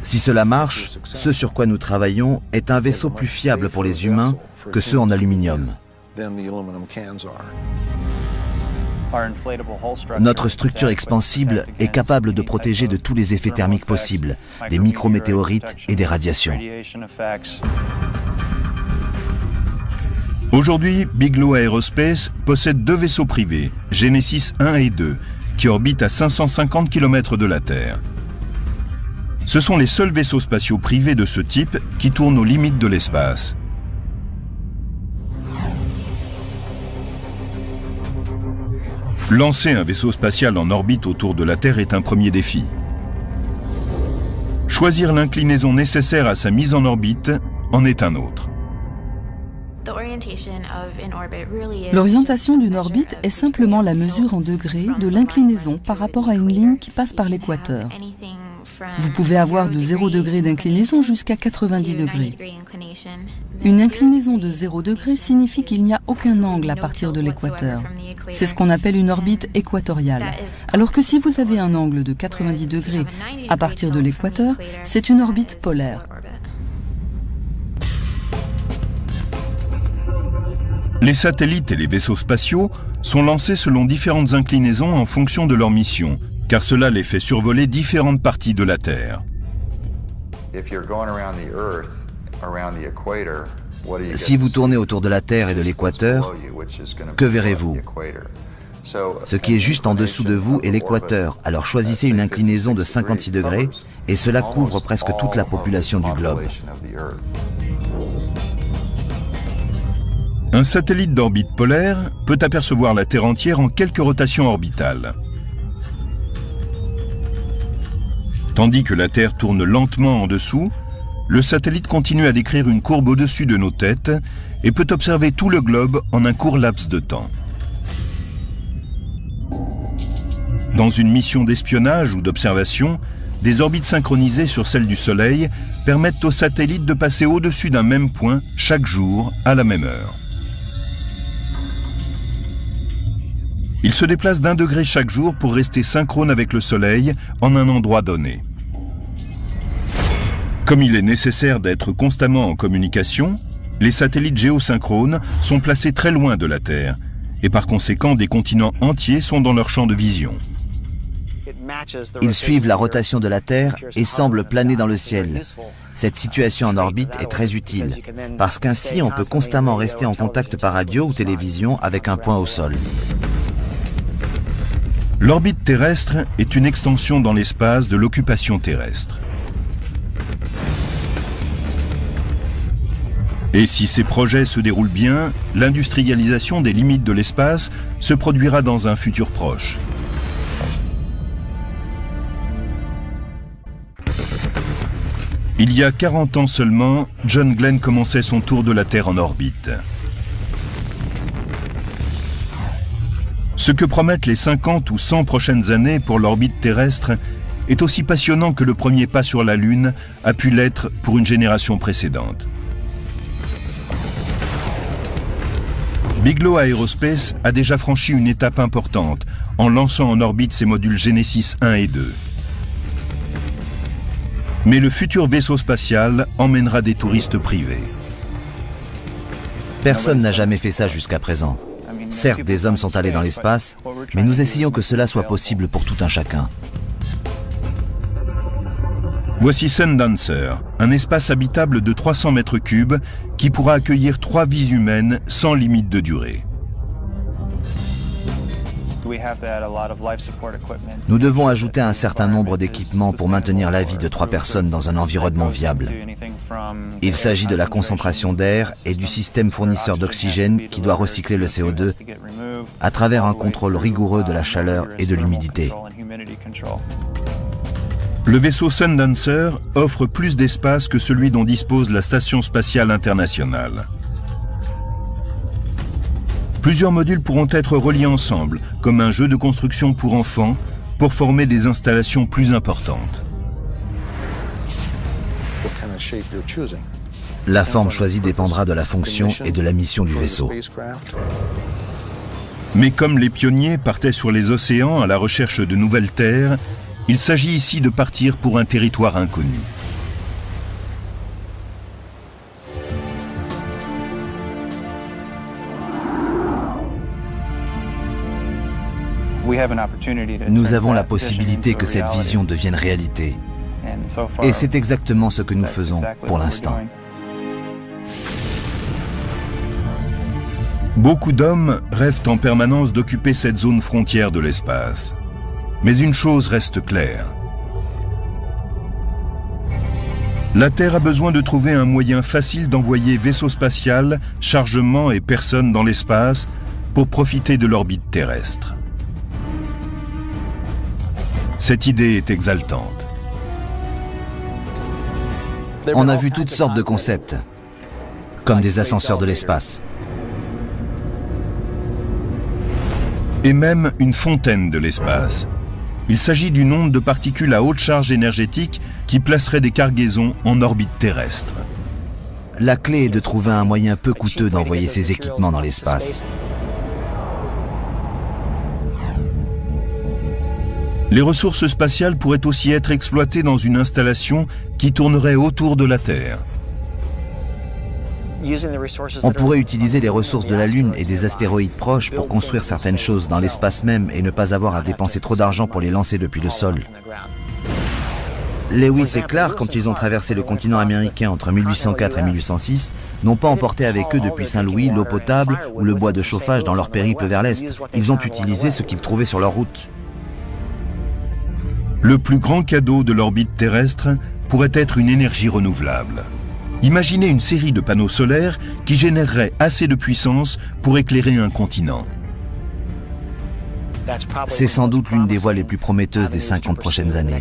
Si cela marche, ce sur quoi nous travaillons est un vaisseau plus fiable pour les humains que ceux en aluminium. Notre structure expansible est capable de protéger de tous les effets thermiques possibles, des micrométéorites et des radiations. Aujourd'hui, Bigelow Aerospace possède 2 vaisseaux privés, Genesis 1 et 2, qui orbitent à 550 km de la Terre. Ce sont les seuls vaisseaux spatiaux privés de ce type qui tournent aux limites de l'espace. Lancer un vaisseau spatial en orbite autour de la Terre est un premier défi. Choisir l'inclinaison nécessaire à sa mise en orbite en est un autre. L'orientation d'une orbite est simplement la mesure en degrés de l'inclinaison par rapport à une ligne qui passe par l'équateur. Vous pouvez avoir de 0 degré d'inclinaison jusqu'à 90 degrés. Une inclinaison de 0 degré signifie qu'il n'y a aucun angle à partir de l'équateur. C'est ce qu'on appelle une orbite équatoriale. Alors que si vous avez un angle de 90 degrés à partir de l'équateur, c'est une orbite polaire. Les satellites et les vaisseaux spatiaux sont lancés selon différentes inclinaisons en fonction de leur mission, car cela les fait survoler différentes parties de la Terre. Si vous tournez autour de la Terre et de l'équateur, que verrez-vous? Ce qui est juste en dessous de vous est l'équateur, alors choisissez une inclinaison de 56 degrés et cela couvre presque toute la population du globe. Un satellite d'orbite polaire peut apercevoir la Terre entière en quelques rotations orbitales. Tandis que la Terre tourne lentement en dessous, le satellite continue à décrire une courbe au-dessus de nos têtes et peut observer tout le globe en un court laps de temps. Dans une mission d'espionnage ou d'observation, des orbites synchronisées sur celles du Soleil permettent au satellite de passer au-dessus d'un même point chaque jour à la même heure. Il se déplace d'1 degré chaque jour pour rester synchrone avec le Soleil en un endroit donné. Comme il est nécessaire d'être constamment en communication, les satellites géosynchrones sont placés très loin de la Terre et par conséquent des continents entiers sont dans leur champ de vision. Ils suivent la rotation de la Terre et semblent planer dans le ciel. Cette situation en orbite est très utile, parce qu'ainsi on peut constamment rester en contact par radio ou télévision avec un point au sol. L'orbite terrestre est une extension dans l'espace de l'occupation terrestre. Et si ces projets se déroulent bien, l'industrialisation des limites de l'espace se produira dans un futur proche. Il y a 40 ans seulement, John Glenn commençait son tour de la Terre en orbite. Ce que promettent les 50 ou 100 prochaines années pour l'orbite terrestre est aussi passionnant que le premier pas sur la Lune a pu l'être pour une génération précédente. Bigelow Aerospace a déjà franchi une étape importante en lançant en orbite ses modules Genesis 1 et 2. Mais le futur vaisseau spatial emmènera des touristes privés. Personne n'a jamais fait ça jusqu'à présent. Certes, des hommes sont allés dans l'espace, mais nous essayons que cela soit possible pour tout un chacun. Voici Sundancer, un espace habitable de 300 mètres cubes qui pourra accueillir 3 vies humaines sans limite de durée. Nous devons ajouter un certain nombre d'équipements pour maintenir la vie de 3 personnes dans un environnement viable. Il s'agit de la concentration d'air et du système fournisseur d'oxygène qui doit recycler le CO2 à travers un contrôle rigoureux de la chaleur et de l'humidité. Le vaisseau Sundancer offre plus d'espace que celui dont dispose la Station spatiale internationale. Plusieurs modules pourront être reliés ensemble, comme un jeu de construction pour enfants, pour former des installations plus importantes. La forme choisie dépendra de la fonction et de la mission du vaisseau. Mais comme les pionniers partaient sur les océans à la recherche de nouvelles terres, il s'agit ici de partir pour un territoire inconnu. Nous avons la possibilité que cette vision devienne réalité. Et c'est exactement ce que nous faisons pour l'instant. Beaucoup d'hommes rêvent en permanence d'occuper cette zone frontière de l'espace. Mais une chose reste claire. La Terre a besoin de trouver un moyen facile d'envoyer vaisseau spatial, chargement et personnes dans l'espace pour profiter de l'orbite terrestre. Cette idée est exaltante. On a vu toutes sortes de concepts, comme des ascenseurs de l'espace. Et même une fontaine de l'espace. Il s'agit d'une onde de particules à haute charge énergétique qui placerait des cargaisons en orbite terrestre. La clé est de trouver un moyen peu coûteux d'envoyer ces équipements dans l'espace. Les ressources spatiales pourraient aussi être exploitées dans une installation qui tournerait autour de la Terre. On pourrait utiliser les ressources de la Lune et des astéroïdes proches pour construire certaines choses dans l'espace même et ne pas avoir à dépenser trop d'argent pour les lancer depuis le sol. Lewis et Clark, quand ils ont traversé le continent américain entre 1804 et 1806, n'ont pas emporté avec eux depuis Saint-Louis l'eau potable ou le bois de chauffage dans leur périple vers l'Est. Ils ont utilisé ce qu'ils trouvaient sur leur route. Le plus grand cadeau de l'orbite terrestre pourrait être une énergie renouvelable. Imaginez une série de panneaux solaires qui généreraient assez de puissance pour éclairer un continent. C'est sans doute l'une des voies les plus prometteuses des 50 prochaines années.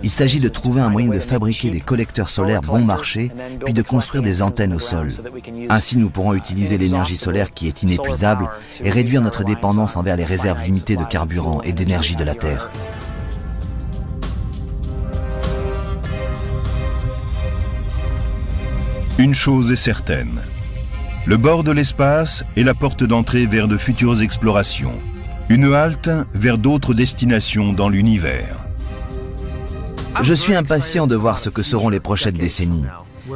Il s'agit de trouver un moyen de fabriquer des collecteurs solaires bon marché, puis de construire des antennes au sol. Ainsi, nous pourrons utiliser l'énergie solaire qui est inépuisable et réduire notre dépendance envers les réserves limitées de carburant et d'énergie de la Terre. Une chose est certaine, le bord de l'espace est la porte d'entrée vers de futures explorations, une halte vers d'autres destinations dans l'univers. Je suis impatient de voir ce que seront les prochaines décennies.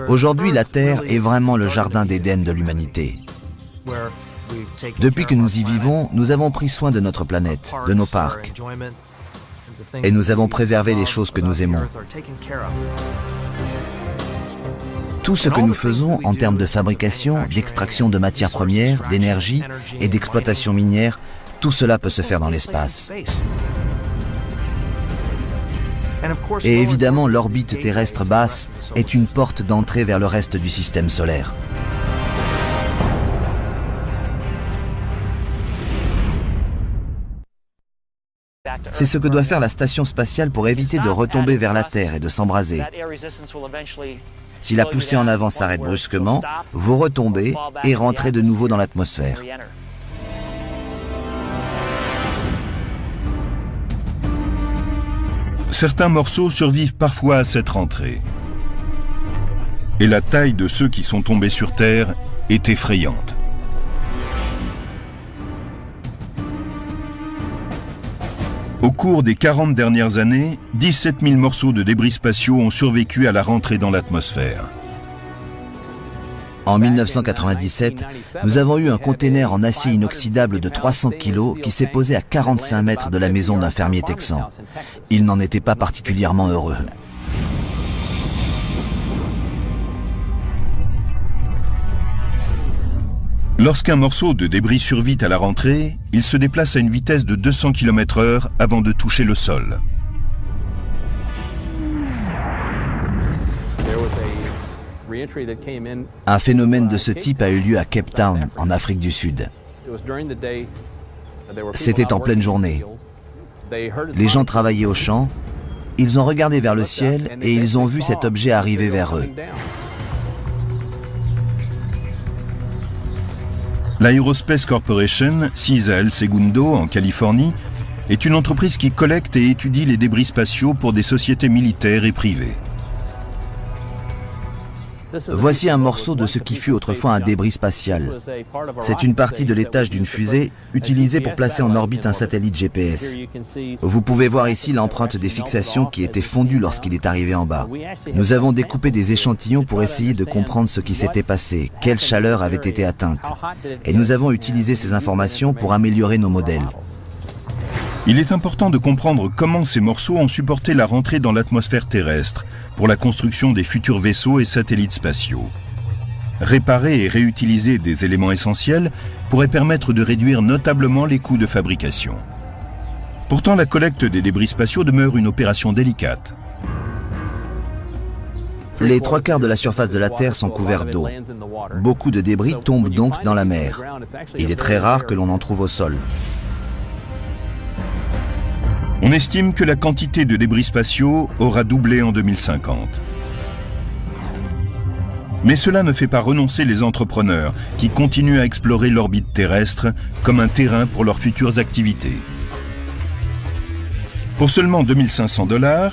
Aujourd'hui, la Terre est vraiment le jardin d'Éden de l'humanité. Depuis que nous y vivons, nous avons pris soin de notre planète, de nos parcs, et nous avons préservé les choses que nous aimons. Tout ce que nous faisons en termes de fabrication, d'extraction de matières premières, d'énergie et d'exploitation minière, tout cela peut se faire dans l'espace. Et évidemment, l'orbite terrestre basse est une porte d'entrée vers le reste du système solaire. C'est ce que doit faire la station spatiale pour éviter de retomber vers la Terre et de s'embraser. Si la poussée en avant s'arrête brusquement, vous retombez et rentrez de nouveau dans l'atmosphère. Certains morceaux survivent parfois à cette rentrée. Et la taille de ceux qui sont tombés sur Terre est effrayante. Au cours des 40 dernières années, 17 000 morceaux de débris spatiaux ont survécu à la rentrée dans l'atmosphère. En 1997, nous avons eu un container en acier inoxydable de 300 kg qui s'est posé à 45 mètres de la maison d'un fermier texan. Il n'en était pas particulièrement heureux. Lorsqu'un morceau de débris survit à la rentrée, il se déplace à une vitesse de 200 km/h avant de toucher le sol. Un phénomène de ce type a eu lieu à Cape Town, en Afrique du Sud. C'était en pleine journée. Les gens travaillaient au champ, ils ont regardé vers le ciel et ils ont vu cet objet arriver vers eux. L'Aerospace Corporation, sise à El Segundo, en Californie, est une entreprise qui collecte et étudie les débris spatiaux pour des sociétés militaires et privées. Voici un morceau de ce qui fut autrefois un débris spatial. C'est une partie de l'étage d'une fusée utilisée pour placer en orbite un satellite GPS. Vous pouvez voir ici l'empreinte des fixations qui étaient fondues lorsqu'il est arrivé en bas. Nous avons découpé des échantillons pour essayer de comprendre ce qui s'était passé, quelle chaleur avait été atteinte. Et nous avons utilisé ces informations pour améliorer nos modèles. Il est important de comprendre comment ces morceaux ont supporté la rentrée dans l'atmosphère terrestre pour la construction des futurs vaisseaux et satellites spatiaux. Réparer et réutiliser des éléments essentiels pourrait permettre de réduire notablement les coûts de fabrication. Pourtant, la collecte des débris spatiaux demeure une opération délicate. Les 3/4 de la surface de la Terre sont couverts d'eau. Beaucoup de débris tombent donc dans la mer. Il est très rare que l'on en trouve au sol. On estime que la quantité de débris spatiaux aura doublé en 2050. Mais cela ne fait pas renoncer les entrepreneurs qui continuent à explorer l'orbite terrestre comme un terrain pour leurs futures activités. Pour seulement 2 500 $,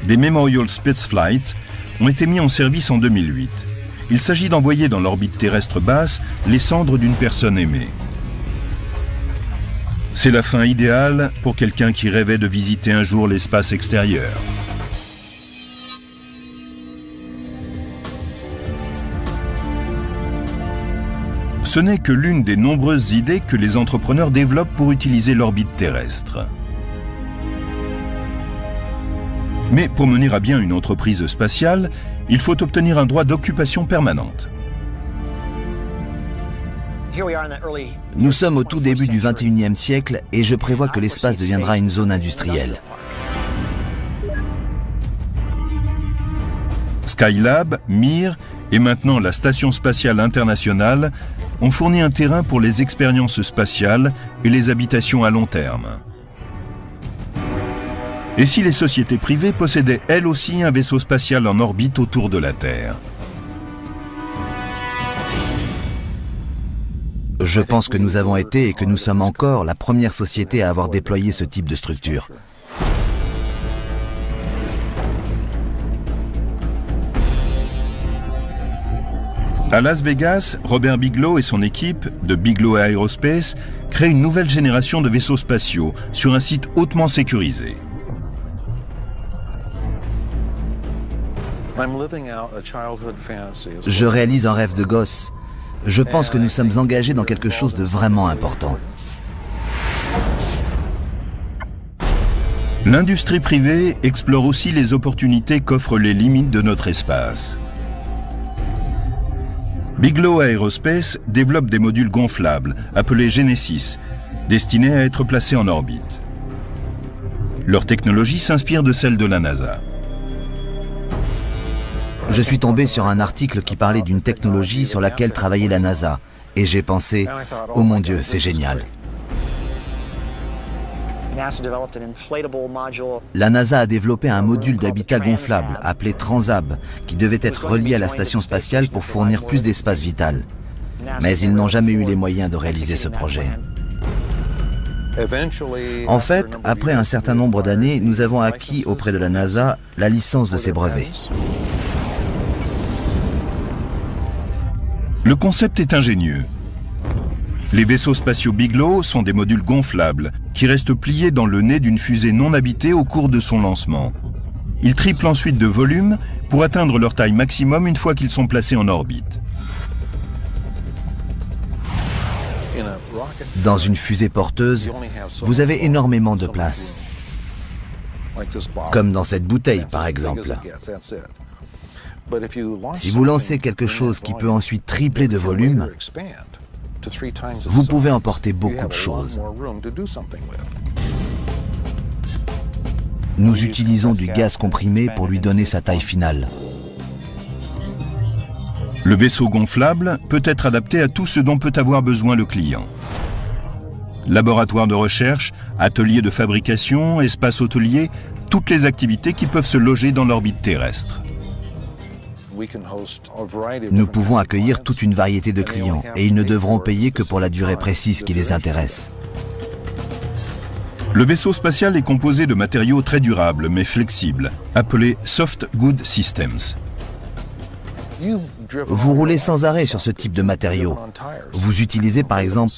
des Memorial Spaceflights ont été mis en service en 2008. Il s'agit d'envoyer dans l'orbite terrestre basse les cendres d'une personne aimée. C'est la fin idéale pour quelqu'un qui rêvait de visiter un jour l'espace extérieur. Ce n'est que l'une des nombreuses idées que les entrepreneurs développent pour utiliser l'orbite terrestre. Mais pour mener à bien une entreprise spatiale, il faut obtenir un droit d'occupation permanente. Nous sommes au tout début du XXIe siècle et je prévois que l'espace deviendra une zone industrielle. Skylab, Mir et maintenant la Station spatiale internationale ont fourni un terrain pour les expériences spatiales et les habitations à long terme. Et si les sociétés privées possédaient elles aussi un vaisseau spatial en orbite autour de la Terre? Je pense que nous avons été et que nous sommes encore la première société à avoir déployé ce type de structure. À Las Vegas, Robert Bigelow et son équipe de Bigelow Aerospace créent une nouvelle génération de vaisseaux spatiaux sur un site hautement sécurisé. Je réalise un rêve de gosse. Je pense que nous sommes engagés dans quelque chose de vraiment important. L'industrie privée explore aussi les opportunités qu'offrent les limites de notre espace. Bigelow Aerospace développe des modules gonflables, appelés Genesis, destinés à être placés en orbite. Leur technologie s'inspire de celle de la NASA. Je suis tombé sur un article qui parlait d'une technologie sur laquelle travaillait la NASA. Et j'ai pensé, oh mon Dieu, c'est génial. La NASA a développé un module d'habitat gonflable appelé Transab qui devait être relié à la station spatiale pour fournir plus d'espace vital. Mais ils n'ont jamais eu les moyens de réaliser ce projet. En fait, après un certain nombre d'années, nous avons acquis auprès de la NASA la licence de ces brevets. Le concept est ingénieux. Les vaisseaux spatiaux Bigelow sont des modules gonflables qui restent pliés dans le nez d'une fusée non habitée au cours de son lancement. Ils triplent ensuite de volume pour atteindre leur taille maximum une fois qu'ils sont placés en orbite. Dans une fusée porteuse, vous avez énormément de place. Comme dans cette bouteille, par exemple. Si vous lancez quelque chose qui peut ensuite tripler de volume, vous pouvez emporter beaucoup de choses. Nous utilisons du gaz comprimé pour lui donner sa taille finale. Le vaisseau gonflable peut être adapté à tout ce dont peut avoir besoin le client. Laboratoire de recherche, atelier de fabrication, espace hôtelier, toutes les activités qui peuvent se loger dans l'orbite terrestre. Nous pouvons accueillir toute une variété de clients et ils ne devront payer que pour la durée précise qui les intéresse. Le vaisseau spatial est composé de matériaux très durables mais flexibles, appelés Soft Good Systems. Vous roulez sans arrêt sur ce type de matériaux. Vous utilisez par exemple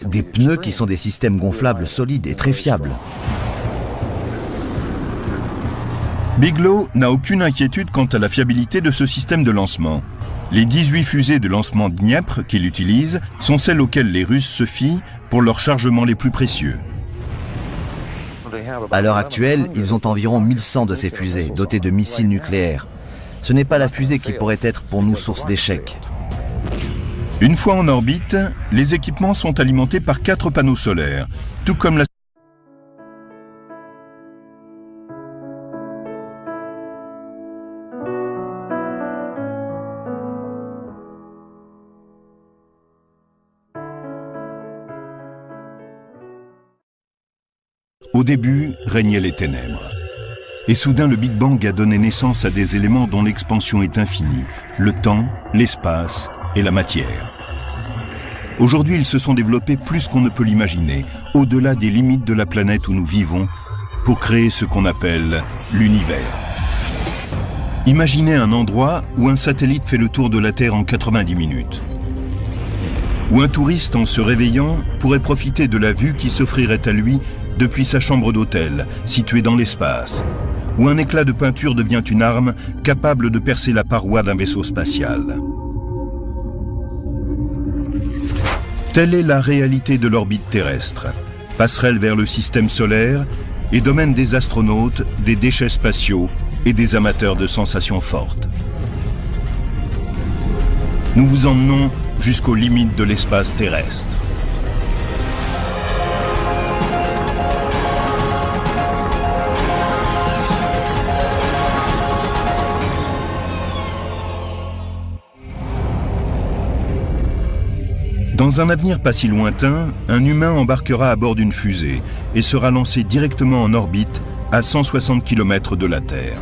des pneus qui sont des systèmes gonflables solides et très fiables. Bigelow n'a aucune inquiétude quant à la fiabilité de ce système de lancement. Les 18 fusées de lancement Dniepr qu'il utilise sont celles auxquelles les Russes se fient pour leurs chargements les plus précieux. À l'heure actuelle, ils ont environ 1100 de ces fusées, dotées de missiles nucléaires. Ce n'est pas la fusée qui pourrait être pour nous source d'échecs. Une fois en orbite, les équipements sont alimentés par 4 panneaux solaires, tout comme la... Au début, régnaient les ténèbres. Et soudain, le Big Bang a donné naissance à des éléments dont l'expansion est infinie, le temps, l'espace et la matière. Aujourd'hui, ils se sont développés plus qu'on ne peut l'imaginer, au-delà des limites de la planète où nous vivons, pour créer ce qu'on appelle l'univers. Imaginez un endroit où un satellite fait le tour de la Terre en 90 minutes. Où un touriste, en se réveillant, pourrait profiter de la vue qui s'offrirait à lui depuis sa chambre d'hôtel, située dans l'espace. Où un éclat de peinture devient une arme capable de percer la paroi d'un vaisseau spatial. Telle est la réalité de l'orbite terrestre, passerelle vers le système solaire et domaine des astronautes, des déchets spatiaux et des amateurs de sensations fortes. Nous vous emmenons jusqu'aux limites de l'espace terrestre. Dans un avenir pas si lointain, un humain embarquera à bord d'une fusée et sera lancé directement en orbite à 160 km de la Terre.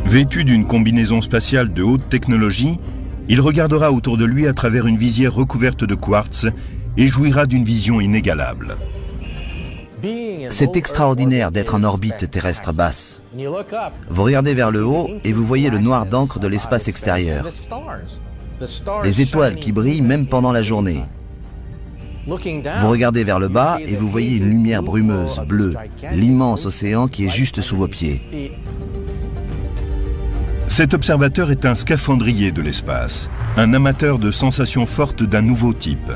Vêtu d'une combinaison spatiale de haute technologie, il regardera autour de lui à travers une visière recouverte de quartz et jouira d'une vision inégalable. C'est extraordinaire d'être en orbite terrestre basse. Vous regardez vers le haut et vous voyez le noir d'encre de l'espace extérieur. Les étoiles qui brillent même pendant la journée. Vous regardez vers le bas et vous voyez une lumière brumeuse, bleue, l'immense océan qui est juste sous vos pieds. Cet observateur est un scaphandrier de l'espace, un amateur de sensations fortes d'un nouveau type.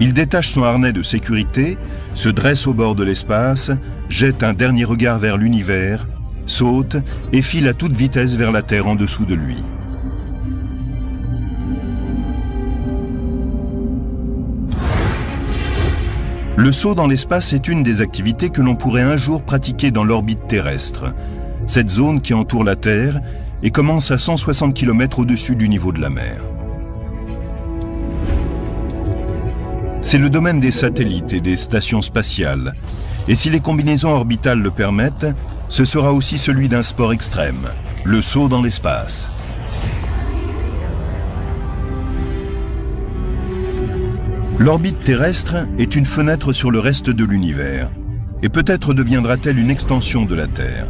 Il détache son harnais de sécurité, se dresse au bord de l'espace, jette un dernier regard vers l'univers, saute et file à toute vitesse vers la Terre en dessous de lui. Le saut dans l'espace est une des activités que l'on pourrait un jour pratiquer dans l'orbite terrestre, cette zone qui entoure la Terre et commence à 160 km au-dessus du niveau de la mer. C'est le domaine des satellites et des stations spatiales. Et si les combinaisons orbitales le permettent, ce sera aussi celui d'un sport extrême, le saut dans l'espace. L'orbite terrestre est une fenêtre sur le reste de l'univers, et peut-être deviendra-t-elle une extension de la Terre.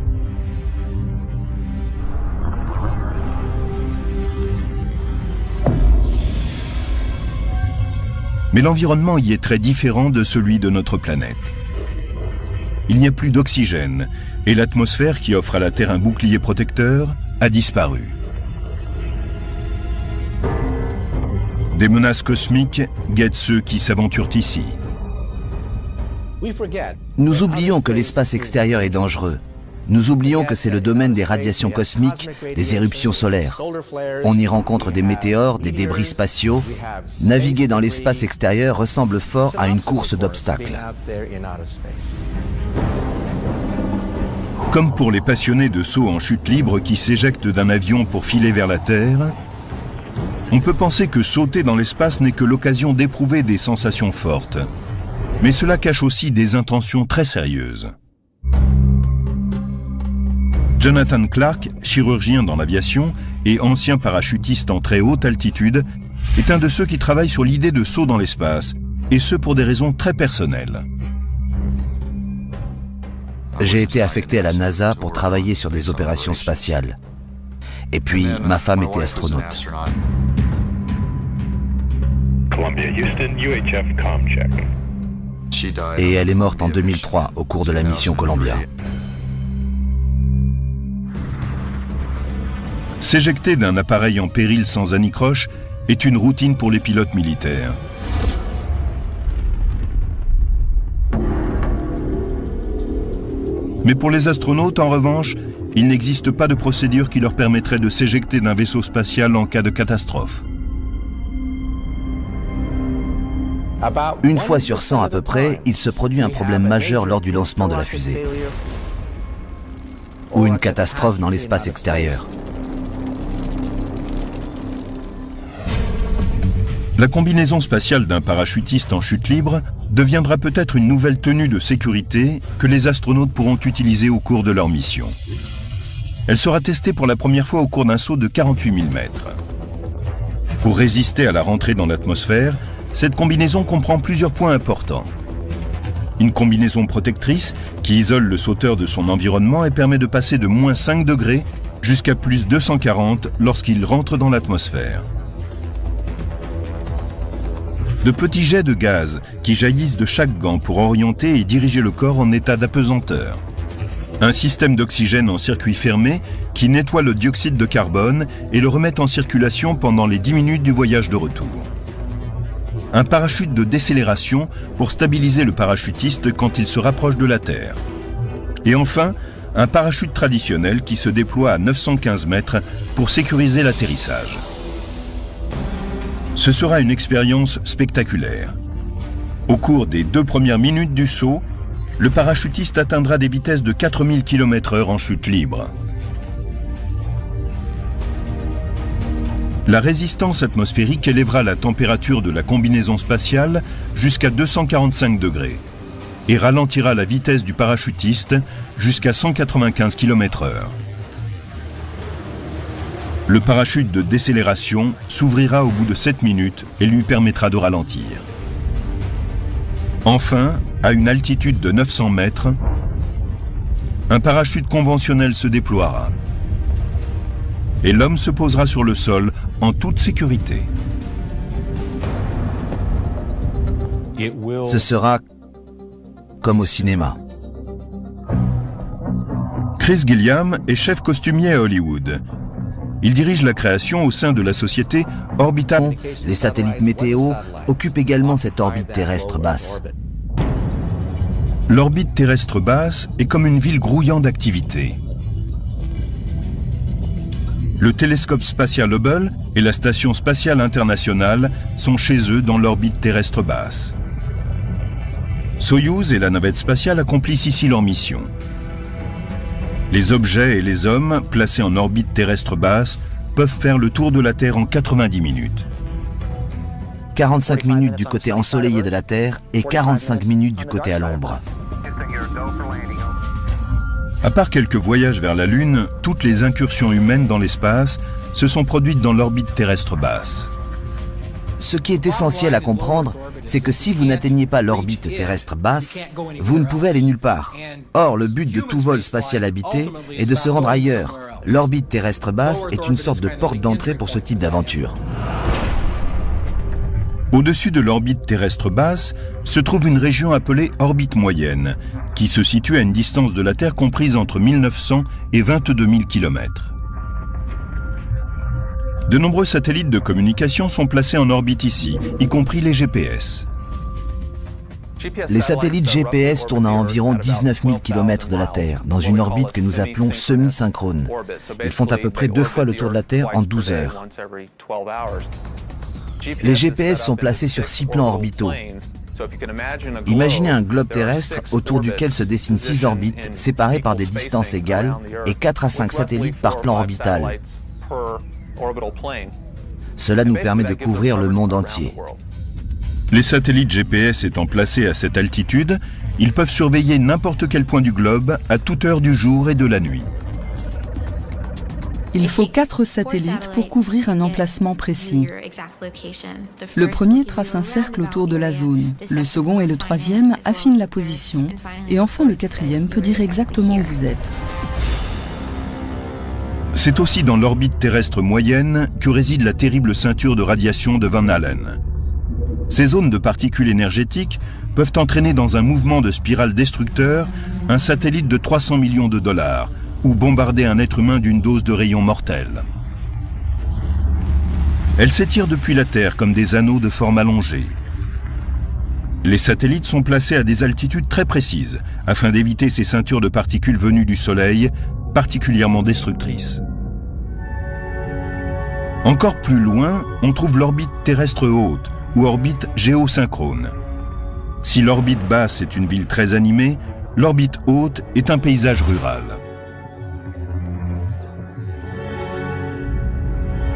Mais l'environnement y est très différent de celui de notre planète. Il n'y a plus d'oxygène et l'atmosphère qui offre à la Terre un bouclier protecteur a disparu. Des menaces cosmiques guettent ceux qui s'aventurent ici. Nous oublions que l'espace extérieur est dangereux. Nous oublions que c'est le domaine des radiations cosmiques, des éruptions solaires. On y rencontre des météores, des débris spatiaux. Naviguer dans l'espace extérieur ressemble fort à une course d'obstacles. Comme pour les passionnés de saut en chute libre qui s'éjectent d'un avion pour filer vers la Terre, on peut penser que sauter dans l'espace n'est que l'occasion d'éprouver des sensations fortes. Mais cela cache aussi des intentions très sérieuses. Jonathan Clark, chirurgien dans l'aviation et ancien parachutiste en très haute altitude, est un de ceux qui travaillent sur l'idée de saut dans l'espace, et ce pour des raisons très personnelles. J'ai été affecté à la NASA pour travailler sur des opérations spatiales. Et puis, ma femme était astronaute. Et elle est morte en 2003 au cours de la mission Columbia. S'éjecter d'un appareil en péril sans anicroche est une routine pour les pilotes militaires. Mais pour les astronautes, en revanche, il n'existe pas de procédure qui leur permettrait de s'éjecter d'un vaisseau spatial en cas de catastrophe. Une fois sur 100 à peu près, il se produit un problème majeur lors du lancement de la fusée. Ou une catastrophe dans l'espace extérieur. La combinaison spatiale d'un parachutiste en chute libre deviendra peut-être une nouvelle tenue de sécurité que les astronautes pourront utiliser au cours de leur mission. Elle sera testée pour la première fois au cours d'un saut de 48 000 mètres. Pour résister à la rentrée dans l'atmosphère, cette combinaison comprend plusieurs points importants. Une combinaison protectrice qui isole le sauteur de son environnement et permet de passer de moins 5 degrés jusqu'à plus 240 lorsqu'il rentre dans l'atmosphère. De petits jets de gaz qui jaillissent de chaque gant pour orienter et diriger le corps en état d'apesanteur. Un système d'oxygène en circuit fermé qui nettoie le dioxyde de carbone et le remet en circulation pendant les 10 minutes du voyage de retour. Un parachute de décélération pour stabiliser le parachutiste quand il se rapproche de la Terre. Et enfin, un parachute traditionnel qui se déploie à 915 mètres pour sécuriser l'atterrissage. Ce sera une expérience spectaculaire. Au cours des 2 premières minutes du saut, le parachutiste atteindra des vitesses de 4000 km/h en chute libre. La résistance atmosphérique élèvera la température de la combinaison spatiale jusqu'à 245 degrés et ralentira la vitesse du parachutiste jusqu'à 195 km/h. Le parachute de décélération s'ouvrira au bout de 7 minutes et lui permettra de ralentir. Enfin, à une altitude de 900 mètres, un parachute conventionnel se déploiera. Et l'homme se posera sur le sol en toute sécurité. Ce sera comme au cinéma. Chris Gilliam est chef costumier à Hollywood. Il dirige la création au sein de la société Orbital. Les satellites météo occupent également cette orbite terrestre basse. L'orbite terrestre basse est comme une ville grouillant d'activité. Le télescope spatial Hubble et la station spatiale internationale sont chez eux dans l'orbite terrestre basse. Soyouz et la navette spatiale accomplissent ici leur mission. Les objets et les hommes placés en orbite terrestre basse peuvent faire le tour de la Terre en 90 minutes. 45 minutes du côté ensoleillé de la Terre et 45 minutes du côté à l'ombre. À part quelques voyages vers la Lune, toutes les incursions humaines dans l'espace se sont produites dans l'orbite terrestre basse. Ce qui est essentiel à comprendre, c'est que si vous n'atteignez pas l'orbite terrestre basse, vous ne pouvez aller nulle part. Or, le but de tout vol spatial habité est de se rendre ailleurs. L'orbite terrestre basse est une sorte de porte d'entrée pour ce type d'aventure. Au-dessus de l'orbite terrestre basse se trouve une région appelée orbite moyenne, qui se situe à une distance de la Terre comprise entre 1900 et 22 000 km. De nombreux satellites de communication sont placés en orbite ici, y compris les GPS. Les satellites GPS tournent à environ 19 000 km de la Terre, dans une orbite que nous appelons semi-synchrone. Ils font à peu près 2 fois le tour de la Terre en 12 heures. Les GPS sont placés sur 6 plans orbitaux. Imaginez un globe terrestre autour duquel se dessinent 6 orbites séparées par des distances égales et 4 à 5 satellites par plan orbital. Cela nous permet de couvrir le monde entier. Les satellites GPS étant placés à cette altitude, ils peuvent surveiller n'importe quel point du globe à toute heure du jour et de la nuit. Il faut 4 satellites pour couvrir un emplacement précis. Le premier trace un cercle autour de la zone, le second et le troisième affinent la position, et enfin le quatrième peut dire exactement où vous êtes. C'est aussi dans l'orbite terrestre moyenne que réside la terrible ceinture de radiation de Van Allen. Ces zones de particules énergétiques peuvent entraîner dans un mouvement de spirale destructeur un satellite de 300 millions de dollars ou bombarder un être humain d'une dose de rayons mortels. Elles s'étirent depuis la Terre comme des anneaux de forme allongée. Les satellites sont placés à des altitudes très précises afin d'éviter ces ceintures de particules venues du Soleil, particulièrement destructrices. Encore plus loin, on trouve l'orbite terrestre haute, ou orbite géosynchrone. Si l'orbite basse est une ville très animée, l'orbite haute est un paysage rural.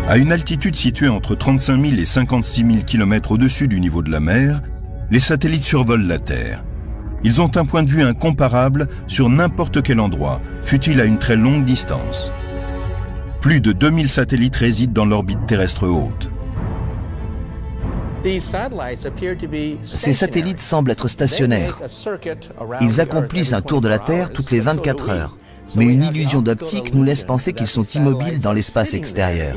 À une altitude située entre 35 000 et 56 000 km au-dessus du niveau de la mer, les satellites survolent la Terre. Ils ont un point de vue incomparable sur n'importe quel endroit, fût-il à une très longue distance. Plus de 2000 satellites résident dans l'orbite terrestre haute. Ces satellites semblent être stationnaires. Ils accomplissent un tour de la Terre toutes les 24 heures. Mais une illusion d'optique nous laisse penser qu'ils sont immobiles dans l'espace extérieur.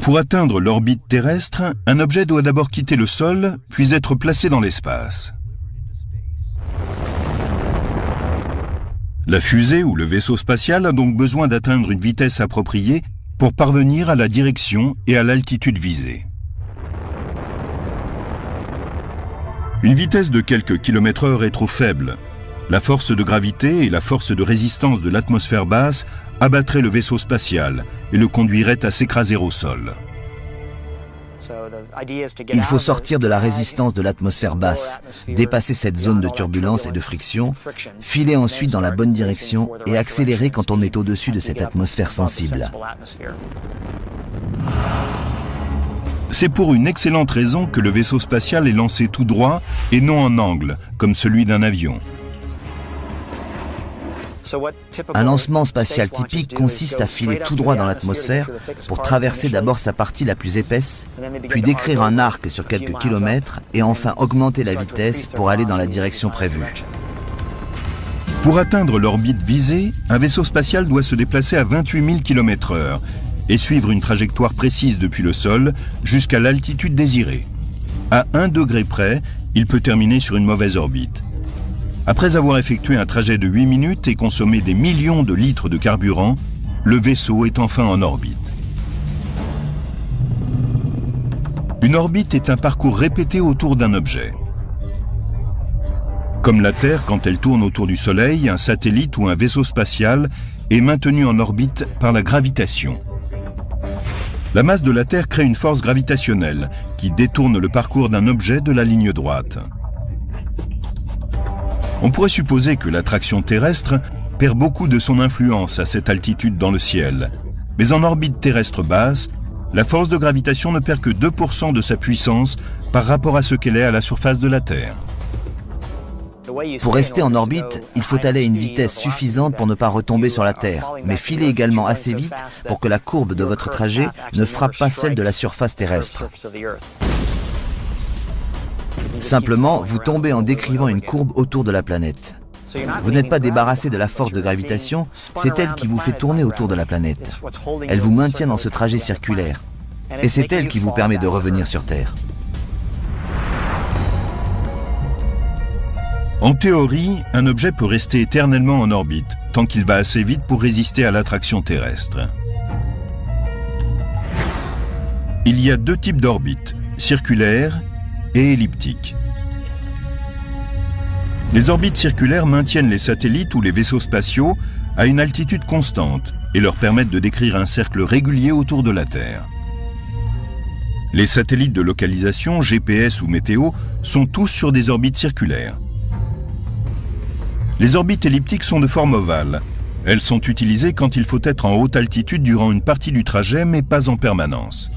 Pour atteindre l'orbite terrestre, un objet doit d'abord quitter le sol, puis être placé dans l'espace. La fusée ou le vaisseau spatial a donc besoin d'atteindre une vitesse appropriée pour parvenir à la direction et à l'altitude visée. Une vitesse de quelques km/h est trop faible. La force de gravité et la force de résistance de l'atmosphère basse abattraient le vaisseau spatial et le conduiraient à s'écraser au sol. Il faut sortir de la résistance de l'atmosphère basse, dépasser cette zone de turbulence et de friction, filer ensuite dans la bonne direction et accélérer quand on est au-dessus de cette atmosphère sensible. C'est pour une excellente raison que le vaisseau spatial est lancé tout droit et non en angle, comme celui d'un avion. Un lancement spatial typique consiste à filer tout droit dans l'atmosphère pour traverser d'abord sa partie la plus épaisse, puis décrire un arc sur quelques kilomètres et enfin augmenter la vitesse pour aller dans la direction prévue. Pour atteindre l'orbite visée, un vaisseau spatial doit se déplacer à 28 000 km/h et suivre une trajectoire précise depuis le sol jusqu'à l'altitude désirée. À 1 degré près, il peut terminer sur une mauvaise orbite. Après avoir effectué un trajet de 8 minutes et consommé des millions de litres de carburant, le vaisseau est enfin en orbite. Une orbite est un parcours répété autour d'un objet. Comme la Terre, quand elle tourne autour du Soleil, un satellite ou un vaisseau spatial est maintenu en orbite par la gravitation. La masse de la Terre crée une force gravitationnelle qui détourne le parcours d'un objet de la ligne droite. On pourrait supposer que l'attraction terrestre perd beaucoup de son influence à cette altitude dans le ciel. Mais en orbite terrestre basse, la force de gravitation ne perd que 2% de sa puissance par rapport à ce qu'elle est à la surface de la Terre. Pour rester en orbite, il faut aller à une vitesse suffisante pour ne pas retomber sur la Terre, mais filer également assez vite pour que la courbe de votre trajet ne frappe pas celle de la surface terrestre. Simplement, vous tombez en décrivant une courbe autour de la planète. Vous n'êtes pas débarrassé de la force de gravitation, c'est elle qui vous fait tourner autour de la planète. Elle vous maintient dans ce trajet circulaire. Et c'est elle qui vous permet de revenir sur Terre. En théorie, un objet peut rester éternellement en orbite, tant qu'il va assez vite pour résister à l'attraction terrestre. Il y a deux types d'orbites, circulaires et elliptiques. Les orbites circulaires maintiennent les satellites ou les vaisseaux spatiaux à une altitude constante et leur permettent de décrire un cercle régulier autour de la Terre. Les satellites de localisation, GPS ou météo, sont tous sur des orbites circulaires. Les orbites elliptiques sont de forme ovale. Elles sont utilisées quand il faut être en haute altitude durant une partie du trajet, mais pas en permanence.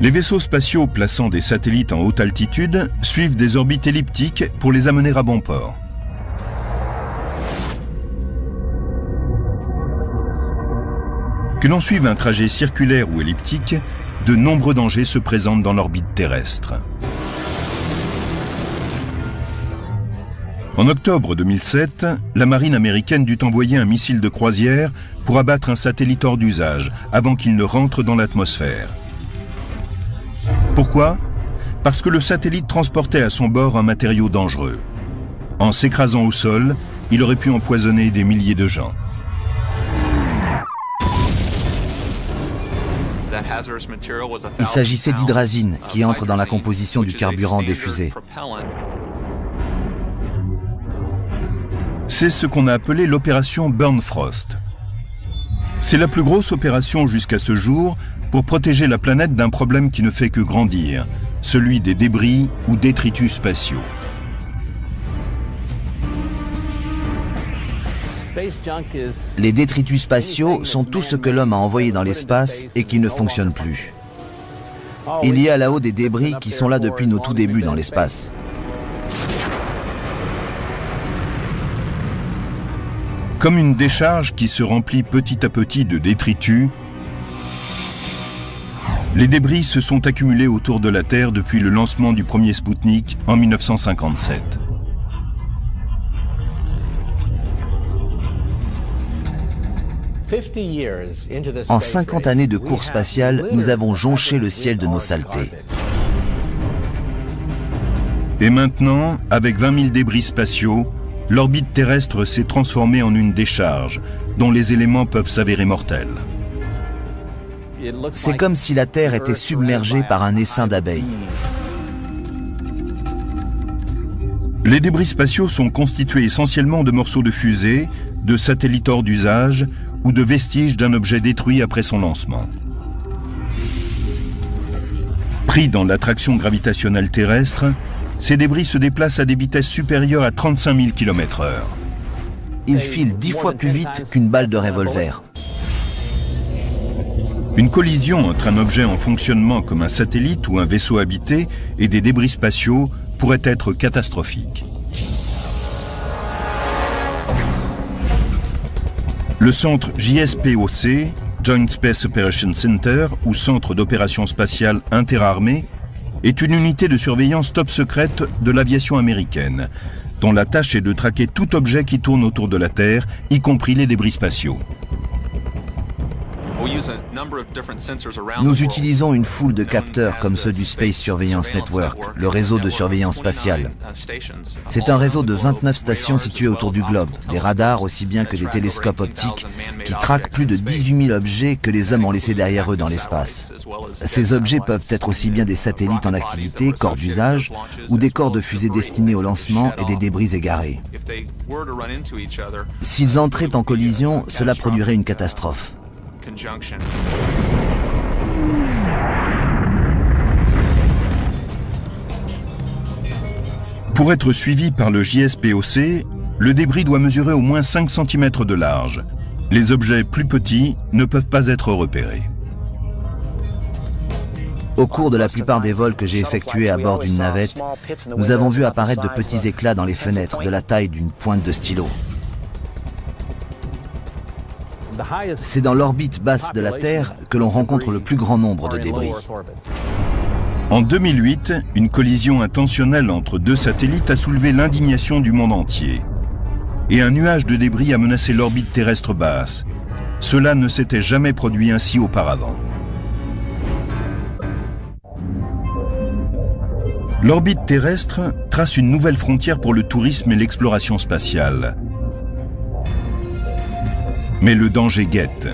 Les vaisseaux spatiaux plaçant des satellites en haute altitude suivent des orbites elliptiques pour les amener à bon port. Que l'on suive un trajet circulaire ou elliptique, de nombreux dangers se présentent dans l'orbite terrestre. En octobre 2007, la marine américaine dut envoyer un missile de croisière pour abattre un satellite hors d'usage avant qu'il ne rentre dans l'atmosphère. Pourquoi? Parce que le satellite transportait à son bord un matériau dangereux. En s'écrasant au sol, il aurait pu empoisonner des milliers de gens. Il s'agissait d'hydrazine qui entre dans la composition du carburant des fusées. C'est ce qu'on a appelé l'opération Burnfrost. C'est la plus grosse opération jusqu'à ce jour pour protéger la planète d'un problème qui ne fait que grandir, celui des débris ou détritus spatiaux. Les détritus spatiaux sont tout ce que l'homme a envoyé dans l'espace et qui ne fonctionne plus. Il y a là-haut des débris qui sont là depuis nos tout débuts dans l'espace. Comme une décharge qui se remplit petit à petit de détritus, les débris se sont accumulés autour de la Terre depuis le lancement du premier Spoutnik en 1957. En 50 années de course spatiale, nous avons jonché le ciel de nos saletés. Et maintenant, avec 20 000 débris spatiaux, l'orbite terrestre s'est transformée en une décharge, dont les éléments peuvent s'avérer mortels. C'est comme si la Terre était submergée par un essaim d'abeilles. Les débris spatiaux sont constitués essentiellement de morceaux de fusées, de satellites hors d'usage ou de vestiges d'un objet détruit après son lancement. Pris dans l'attraction gravitationnelle terrestre, ces débris se déplacent à des vitesses supérieures à 35 000 km/h. Ils filent 10 fois plus vite qu'une balle de revolver. Une collision entre un objet en fonctionnement comme un satellite ou un vaisseau habité et des débris spatiaux pourrait être catastrophique. Le centre JSPOC, Joint Space Operations Center, ou Centre d'opération spatiale interarmée, est une unité de surveillance top secrète de l'aviation américaine, dont la tâche est de traquer tout objet qui tourne autour de la Terre, y compris les débris spatiaux. Nous utilisons une foule de capteurs comme ceux du Space Surveillance Network, le réseau de surveillance spatiale. C'est un réseau de 29 stations situées autour du globe, des radars aussi bien que des télescopes optiques qui traquent plus de 18 000 objets que les hommes ont laissés derrière eux dans l'espace. Ces objets peuvent être aussi bien des satellites en activité, corps d'usage, ou des corps de fusées destinés au lancement et des débris égarés. S'ils entraient en collision, cela produirait une catastrophe. Pour être suivi par le JSPOC, le débris doit mesurer au moins 5 cm de large. Les objets plus petits ne peuvent pas être repérés. Au cours de la plupart des vols que j'ai effectués à bord d'une navette, nous avons vu apparaître de petits éclats dans les fenêtres de la taille d'une pointe de stylo. C'est dans l'orbite basse de la Terre que l'on rencontre le plus grand nombre de débris. En 2008, une collision intentionnelle entre deux satellites a soulevé l'indignation du monde entier. Et un nuage de débris a menacé l'orbite terrestre basse, Cela ne s'était jamais produit ainsi auparavant. L'orbite terrestre trace une nouvelle frontière pour le tourisme et l'exploration spatiale. Mais le danger guette.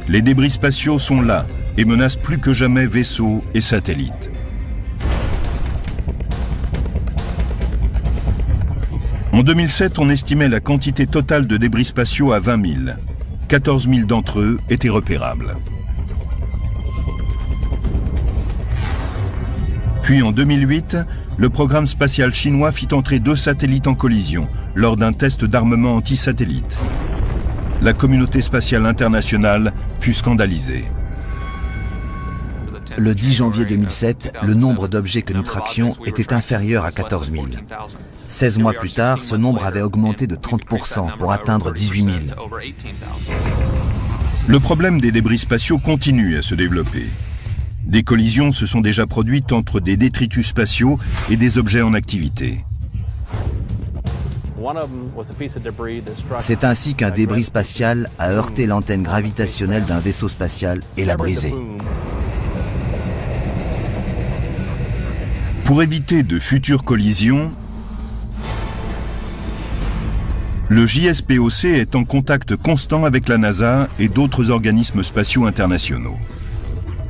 Les débris spatiaux sont là et menacent plus que jamais vaisseaux et satellites. En 2007, on estimait la quantité totale de débris spatiaux à 20 000. 14 000 d'entre eux étaient repérables. Puis en 2008, le programme spatial chinois fit entrer 2 satellites en collision lors d'un test d'armement anti-satellite. La communauté spatiale internationale fut scandalisée. Le 10 janvier 2007, le nombre d'objets que nous traquions était inférieur à 14 000. 16 mois plus tard, ce nombre avait augmenté de 30% pour atteindre 18 000. Le problème des débris spatiaux continue à se développer. Des collisions se sont déjà produites entre des détritus spatiaux et des objets en activité. C'est ainsi qu'un débris spatial a heurté l'antenne gravitationnelle d'un vaisseau spatial et l'a brisé. Pour éviter de futures collisions, le JSPOC est en contact constant avec la NASA et d'autres organismes spatiaux internationaux.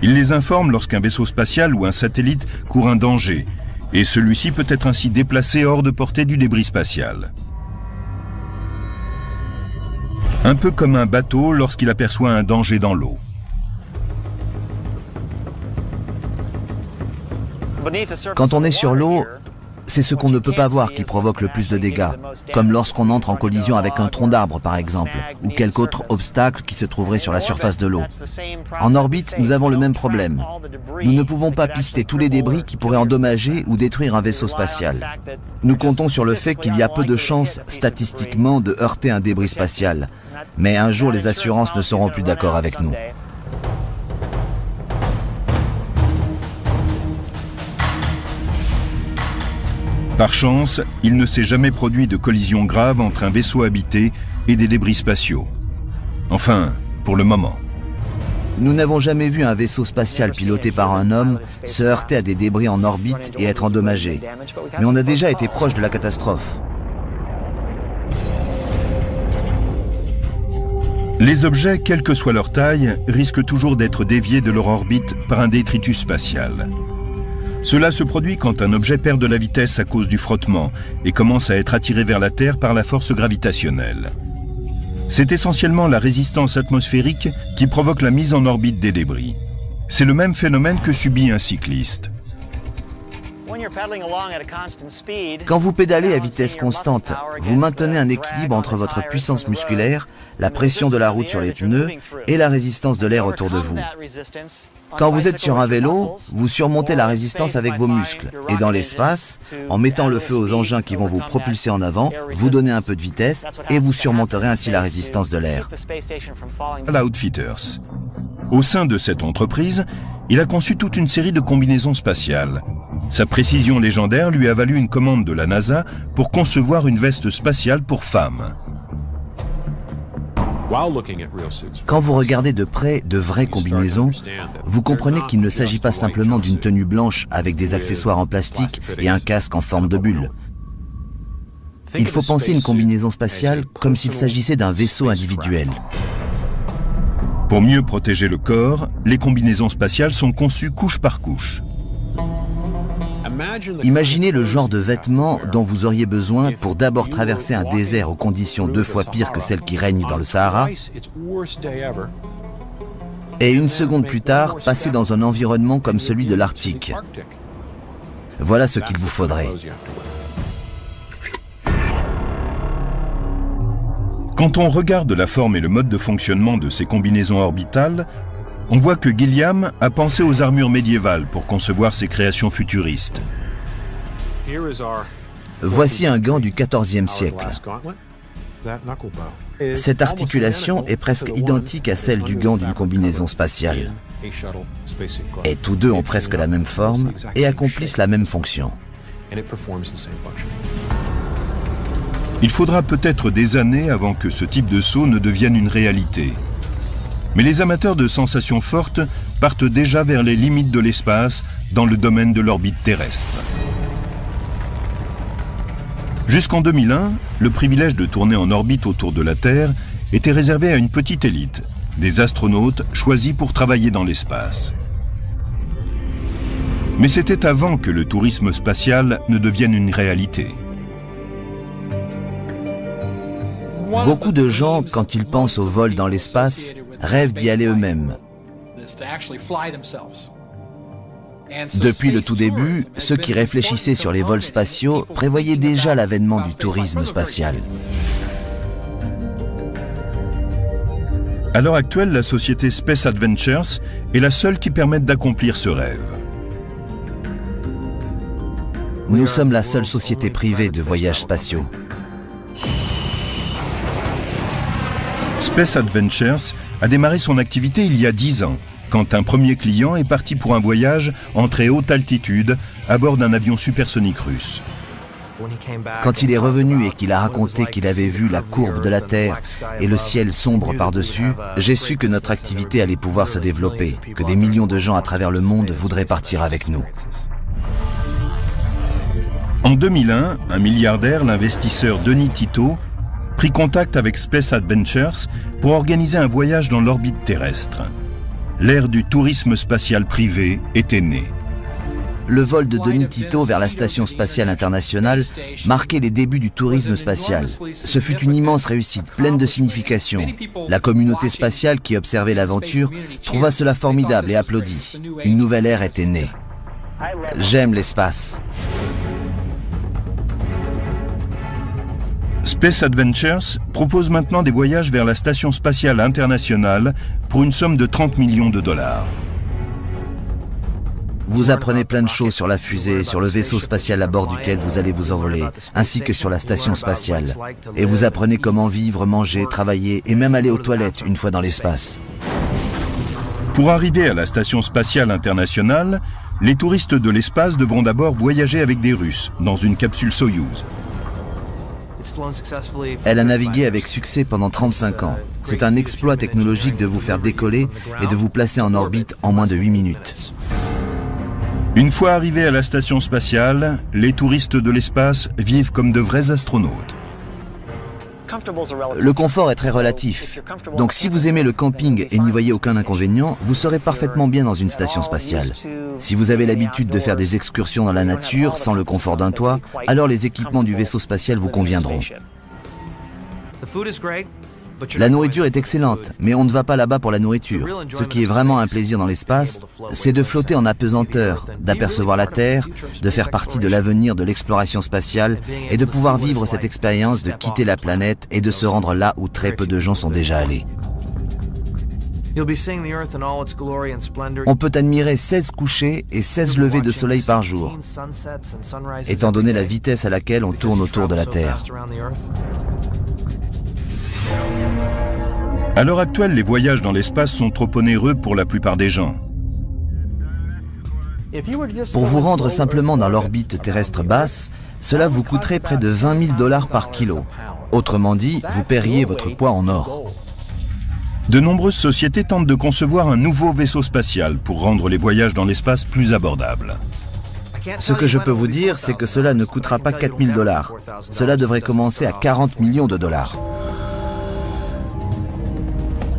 Il les informe lorsqu'un vaisseau spatial ou un satellite court un danger, et celui-ci peut être ainsi déplacé hors de portée du débris spatial. Un peu comme un bateau lorsqu'il aperçoit un danger dans l'eau. Quand on est sur l'eau, c'est ce qu'on ne peut pas voir qui provoque le plus de dégâts, comme lorsqu'on entre en collision avec un tronc d'arbre par exemple, ou quelque autre obstacle qui se trouverait sur la surface de l'eau. En orbite, nous avons le même problème. Nous ne pouvons pas pister tous les débris qui pourraient endommager ou détruire un vaisseau spatial. Nous comptons sur le fait qu'il y a peu de chances, statistiquement, de heurter un débris spatial. Mais un jour, les assurances ne seront plus d'accord avec nous. Par chance, il ne s'est jamais produit de collision grave entre un vaisseau habité et des débris spatiaux. Enfin, pour le moment. Nous n'avons jamais vu un vaisseau spatial piloté par un homme se heurter à des débris en orbite et être endommagé. Mais on a déjà été proche de la catastrophe. Les objets, quelle que soit leur taille, risquent toujours d'être déviés de leur orbite par un détritus spatial. Cela se produit quand un objet perd de la vitesse à cause du frottement et commence à être attiré vers la Terre par la force gravitationnelle. C'est essentiellement la résistance atmosphérique qui provoque la mise en orbite des débris. C'est le même phénomène que subit un cycliste. Quand vous pédalez à vitesse constante, vous maintenez un équilibre entre votre puissance musculaire, la pression de la route sur les pneus et la résistance de l'air autour de vous. Quand vous êtes sur un vélo, vous surmontez la résistance avec vos muscles et dans l'espace, en mettant le feu aux engins qui vont vous propulser en avant, vous donnez un peu de vitesse et vous surmonterez ainsi la résistance de l'air. Outfitters. Au sein de cette entreprise, il a conçu toute une série de combinaisons spatiales. Sa précision légendaire lui a valu une commande de la NASA pour concevoir une veste spatiale pour femmes. Quand vous regardez de près de vraies combinaisons, vous comprenez qu'il ne s'agit pas simplement d'une tenue blanche avec des accessoires en plastique et un casque en forme de bulle. Il faut penser une combinaison spatiale comme s'il s'agissait d'un vaisseau individuel. Pour mieux protéger le corps, les combinaisons spatiales sont conçues couche par couche. Imaginez le genre de vêtements dont vous auriez besoin pour d'abord traverser un désert aux conditions 2 fois pires que celles qui règnent dans le Sahara, et une seconde plus tard, passer dans un environnement comme celui de l'Arctique. Voilà ce qu'il vous faudrait. Quand on regarde la forme et le mode de fonctionnement de ces combinaisons orbitales, on voit que Gilliam a pensé aux armures médiévales pour concevoir ses créations futuristes. Voici un gant du XIVe siècle. Cette articulation est presque identique à celle du gant d'une combinaison spatiale. Et tous deux ont presque la même forme et accomplissent la même fonction. Il faudra peut-être des années avant que ce type de saut ne devienne une réalité. Mais les amateurs de sensations fortes partent déjà vers les limites de l'espace dans le domaine de l'orbite terrestre. Jusqu'en 2001, le privilège de tourner en orbite autour de la Terre était réservé à une petite élite, des astronautes choisis pour travailler dans l'espace. Mais c'était avant que le tourisme spatial ne devienne une réalité. Beaucoup de gens, quand ils pensent au vol dans l'espace, rêvent d'y aller eux-mêmes. Depuis le tout début, ceux qui réfléchissaient sur les vols spatiaux prévoyaient déjà l'avènement du tourisme spatial. À l'heure actuelle, la société Space Adventures est la seule qui permette d'accomplir ce rêve. Nous sommes la seule société privée de voyages spatiaux. Space Adventures a démarré son activité il y a 10 ans, quand un premier client est parti pour un voyage en très haute altitude à bord d'un avion supersonique russe. Quand il est revenu et qu'il a raconté qu'il avait vu la courbe de la Terre et le ciel sombre par-dessus, j'ai su que notre activité allait pouvoir se développer, que des millions de gens à travers le monde voudraient partir avec nous. En 2001, un milliardaire, l'investisseur Denis Tito, prit contact avec Space Adventures pour organiser un voyage dans l'orbite terrestre. L'ère du tourisme spatial privé était née. Le vol de Denis Tito vers la Station spatiale internationale marquait les débuts du tourisme spatial. Ce fut une immense réussite, pleine de signification. La communauté spatiale qui observait l'aventure trouva cela formidable et applaudit. Une nouvelle ère était née. J'aime l'espace. Space Adventures propose maintenant des voyages vers la Station spatiale internationale pour une somme de 30 millions de dollars. Vous apprenez plein de choses sur la fusée, sur le vaisseau spatial à bord duquel vous allez vous envoler, ainsi que sur la station spatiale. Et vous apprenez comment vivre, manger, travailler et même aller aux toilettes une fois dans l'espace. Pour arriver à la Station spatiale internationale, les touristes de l'espace devront d'abord voyager avec des Russes dans une capsule Soyouz. Elle a navigué avec succès pendant 35 ans. C'est un exploit technologique de vous faire décoller et de vous placer en orbite en moins de 8 minutes. Une fois arrivés à la station spatiale, les touristes de l'espace vivent comme de vrais astronautes. Le confort est très relatif. Donc si vous aimez le camping et n'y voyez aucun inconvénient, vous serez parfaitement bien dans une station spatiale. Si vous avez l'habitude de faire des excursions dans la nature sans le confort d'un toit, alors les équipements du vaisseau spatial vous conviendront. La nourriture est excellente, mais on ne va pas là-bas pour la nourriture. Ce qui est vraiment un plaisir dans l'espace, c'est de flotter en apesanteur, d'apercevoir la Terre, de faire partie de l'avenir de l'exploration spatiale et de pouvoir vivre cette expérience de quitter la planète et de se rendre là où très peu de gens sont déjà allés. On peut admirer 16 couchers et 16 levées de soleil par jour, étant donné la vitesse à laquelle on tourne autour de la Terre. À l'heure actuelle, les voyages dans l'espace sont trop onéreux pour la plupart des gens. Pour vous rendre simplement dans l'orbite terrestre basse, cela vous coûterait près de 20 000 $ par kilo. Autrement dit, vous paieriez votre poids en or. De nombreuses sociétés tentent de concevoir un nouveau vaisseau spatial pour rendre les voyages dans l'espace plus abordables. Ce que je peux vous dire, c'est que cela ne coûtera pas 4 000 $. Cela devrait commencer à 40 millions de dollars.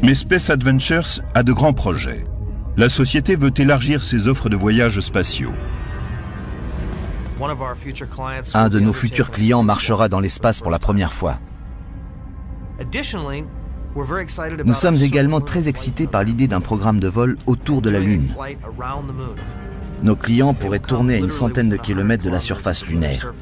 Mais Space Adventures a de grands projets. La société veut élargir ses offres de voyages spatiaux. Un de nos futurs clients marchera dans l'espace pour la première fois. Nous sommes également très excités par l'idée d'un programme de vol autour de la Lune. Nos clients pourraient tourner à une centaine de kilomètres de la surface lunaire.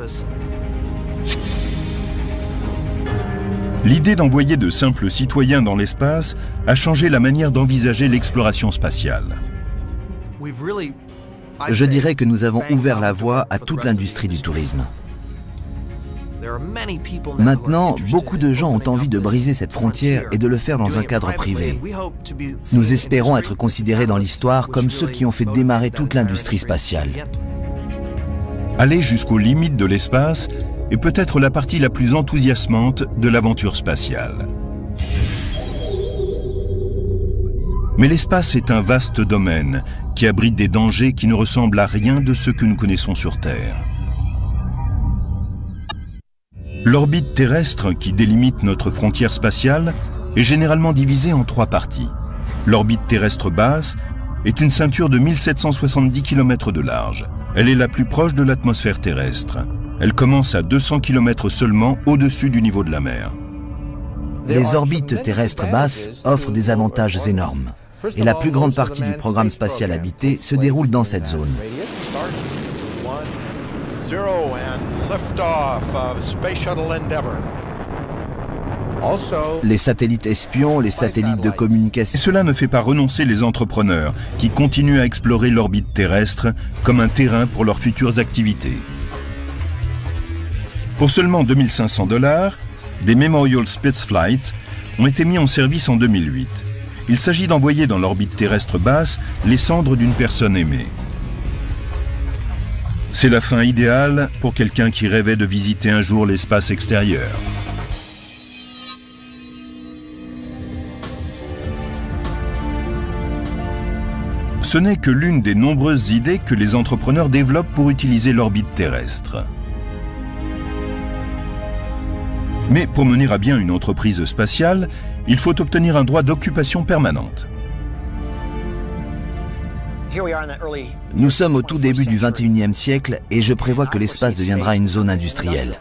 L'idée d'envoyer de simples citoyens dans l'espace a changé la manière d'envisager l'exploration spatiale. Je dirais que nous avons ouvert la voie à toute l'industrie du tourisme. Maintenant, beaucoup de gens ont envie de briser cette frontière et de le faire dans un cadre privé. Nous espérons être considérés dans l'histoire comme ceux qui ont fait démarrer toute l'industrie spatiale. Aller jusqu'aux limites de l'espace est peut-être la partie la plus enthousiasmante de l'aventure spatiale. Mais l'espace est un vaste domaine qui abrite des dangers qui ne ressemblent à rien de ce que nous connaissons sur Terre. L'orbite terrestre qui délimite notre frontière spatiale est généralement divisée en 3 parties. L'orbite terrestre basse est une ceinture de 1770 km de large. Elle est la plus proche de l'atmosphère terrestre. Elle commence à 200 km seulement au-dessus du niveau de la mer. Les orbites terrestres basses offrent des avantages énormes. Et la plus grande partie du programme spatial habité se déroule dans cette zone. Les satellites espions, les satellites de communication... Et cela ne fait pas renoncer les entrepreneurs qui continuent à explorer l'orbite terrestre comme un terrain pour leurs futures activités. Pour seulement 2 500 $, des Memorial Spaceflights ont été mis en service en 2008. Il s'agit d'envoyer dans l'orbite terrestre basse les cendres d'une personne aimée. C'est la fin idéale pour quelqu'un qui rêvait de visiter un jour l'espace extérieur. Ce n'est que l'une des nombreuses idées que les entrepreneurs développent pour utiliser l'orbite terrestre. Mais pour mener à bien une entreprise spatiale, il faut obtenir un droit d'occupation permanente. Nous sommes au tout début du XXIe siècle et je prévois que l'espace deviendra une zone industrielle.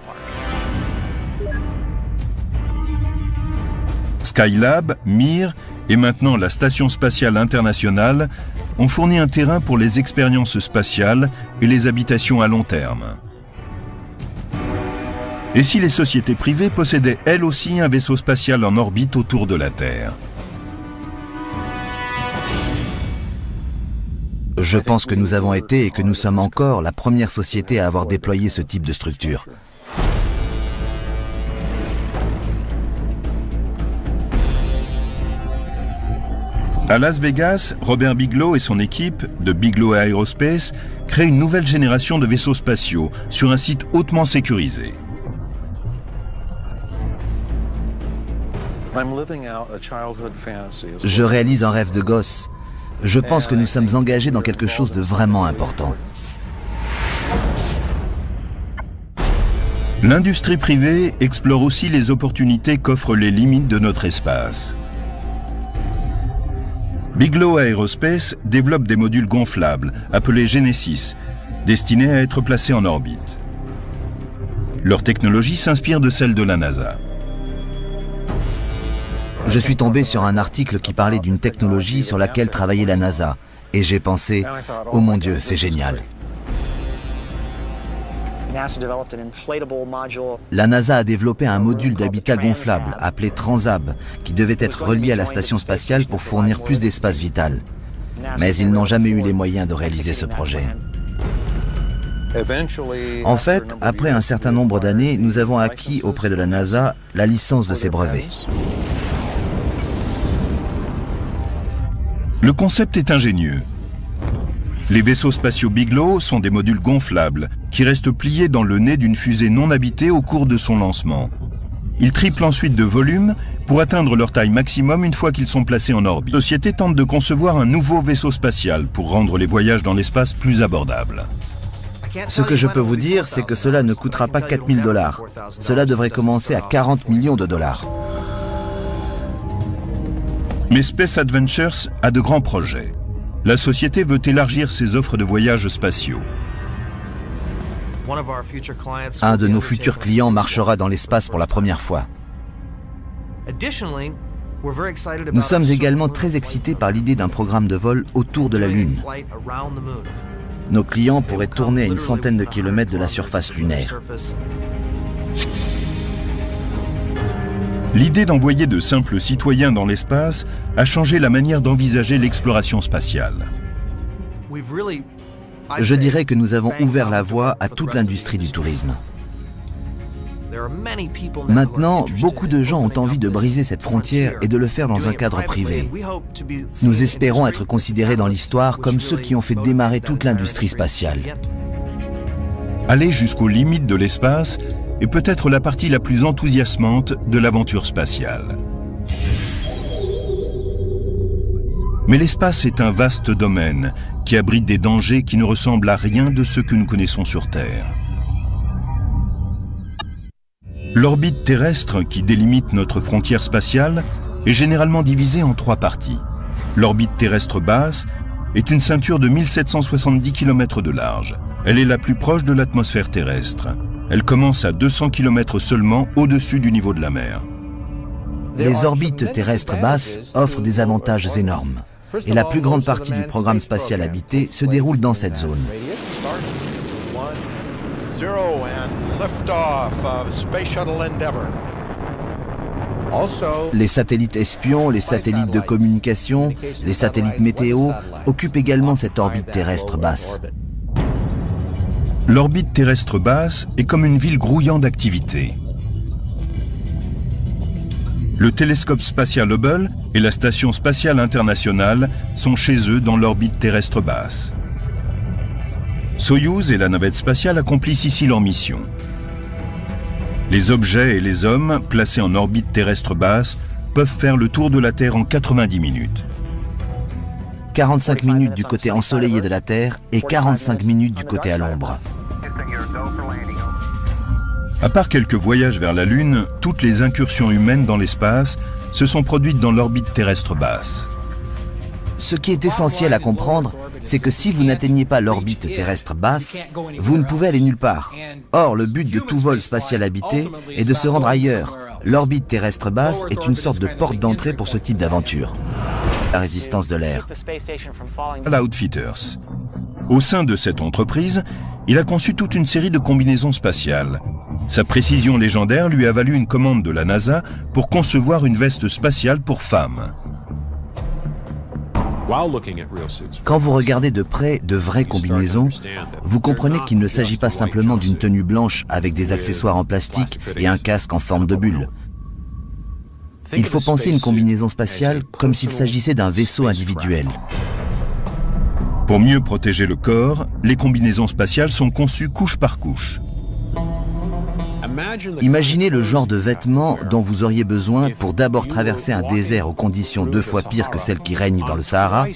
Skylab, Mir et maintenant la Station spatiale internationale ont fourni un terrain pour les expériences spatiales et les habitations à long terme. Et si les sociétés privées possédaient elles aussi un vaisseau spatial en orbite autour de la Terre? Je pense que nous avons été et que nous sommes encore la première société à avoir déployé ce type de structure. À Las Vegas, Robert Bigelow et son équipe de Bigelow Aerospace créent une nouvelle génération de vaisseaux spatiaux sur un site hautement sécurisé. Je réalise un rêve de gosse. Je pense que nous sommes engagés dans quelque chose de vraiment important. L'industrie privée explore aussi les opportunités qu'offrent les limites de notre espace. Bigelow Aerospace développe des modules gonflables, appelés Genesis, destinés à être placés en orbite. Leur technologie s'inspire de celle de la NASA. Je suis tombé sur un article qui parlait d'une technologie sur laquelle travaillait la NASA. Et j'ai pensé, oh mon Dieu, c'est génial. La NASA a développé un module d'habitat gonflable appelé Transab qui devait être relié à la station spatiale pour fournir plus d'espace vital. Mais ils n'ont jamais eu les moyens de réaliser ce projet. En fait, après un certain nombre d'années, nous avons acquis auprès de la NASA la licence de ces brevets. Le concept est ingénieux. Les vaisseaux spatiaux Bigelow sont des modules gonflables qui restent pliés dans le nez d'une fusée non habitée au cours de son lancement. Ils triplent ensuite de volume pour atteindre leur taille maximum une fois qu'ils sont placés en orbite. La société tente de concevoir un nouveau vaisseau spatial pour rendre les voyages dans l'espace plus abordables. Ce que je peux vous dire, c'est que cela ne coûtera pas 4 000 $. Cela devrait commencer à 40 millions de dollars. Mais Space Adventures a de grands projets. La société veut élargir ses offres de voyages spatiaux. Un de nos futurs clients marchera dans l'espace pour la première fois. Nous sommes également très excités par l'idée d'un programme de vol autour de la Lune. Nos clients pourraient tourner à une centaine de kilomètres de la surface lunaire. L'idée d'envoyer de simples citoyens dans l'espace a changé la manière d'envisager l'exploration spatiale. Je dirais que nous avons ouvert la voie à toute l'industrie du tourisme. Maintenant, beaucoup de gens ont envie de briser cette frontière et de le faire dans un cadre privé. Nous espérons être considérés dans l'histoire comme ceux qui ont fait démarrer toute l'industrie spatiale. Aller jusqu'aux limites de l'espace est peut-être la partie la plus enthousiasmante de l'aventure spatiale. Mais l'espace est un vaste domaine qui abrite des dangers qui ne ressemblent à rien de ce que nous connaissons sur Terre. L'orbite terrestre qui délimite notre frontière spatiale est généralement divisée en 3 parties. L'orbite terrestre basse est une ceinture de 1770 km de large. Elle est la plus proche de l'atmosphère terrestre. Elle commence à 200 km seulement au-dessus du niveau de la mer. Les orbites terrestres basses offrent des avantages énormes. Et la plus grande partie du programme spatial habité se déroule dans cette zone. Les satellites espions, les satellites de communication, les satellites météo occupent également cette orbite terrestre basse. L'orbite terrestre basse est comme une ville grouillant d'activité. Le télescope spatial Hubble et la Station spatiale internationale sont chez eux dans l'orbite terrestre basse. Soyouz et la navette spatiale accomplissent ici leur mission. Les objets et les hommes placés en orbite terrestre basse peuvent faire le tour de la Terre en 90 minutes. 45 minutes du côté ensoleillé de la Terre et 45 minutes du côté à l'ombre. À part quelques voyages vers la Lune, toutes les incursions humaines dans l'espace se sont produites dans l'orbite terrestre basse. Ce qui est essentiel à comprendre, c'est que si vous n'atteignez pas l'orbite terrestre basse, vous ne pouvez aller nulle part. Or, le but de tout vol spatial habité est de se rendre ailleurs. L'orbite terrestre basse est une sorte de porte d'entrée pour ce type d'aventure. La résistance de l'air. Outfitters. Au sein de cette entreprise, il a conçu toute une série de combinaisons spatiales. Sa précision légendaire lui a valu une commande de la NASA pour concevoir une veste spatiale pour femmes. Quand vous regardez de près de vraies combinaisons, vous comprenez qu'il ne s'agit pas simplement d'une tenue blanche avec des accessoires en plastique et un casque en forme de bulle. Il faut penser une combinaison spatiale comme s'il s'agissait d'un vaisseau individuel. Pour mieux protéger le corps, les combinaisons spatiales sont conçues couche par couche. Imaginez le genre de vêtements dont vous auriez besoin pour d'abord traverser un désert aux conditions 2 fois pires que celles qui règnent dans le Sahara,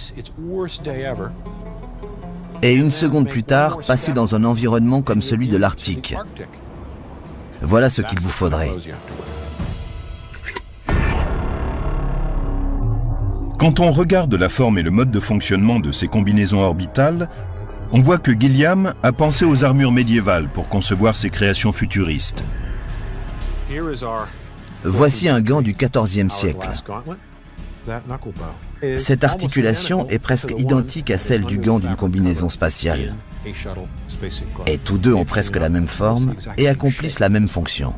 et une seconde plus tard, passer dans un environnement comme celui de l'Arctique. Voilà ce qu'il vous faudrait. Quand on regarde la forme et le mode de fonctionnement de ces combinaisons orbitales, on voit que Gilliam a pensé aux armures médiévales pour concevoir ses créations futuristes. Voici un gant du XIVe siècle. Cette articulation est presque identique à celle du gant d'une combinaison spatiale. Et tous deux ont presque la même forme et accomplissent la même fonction.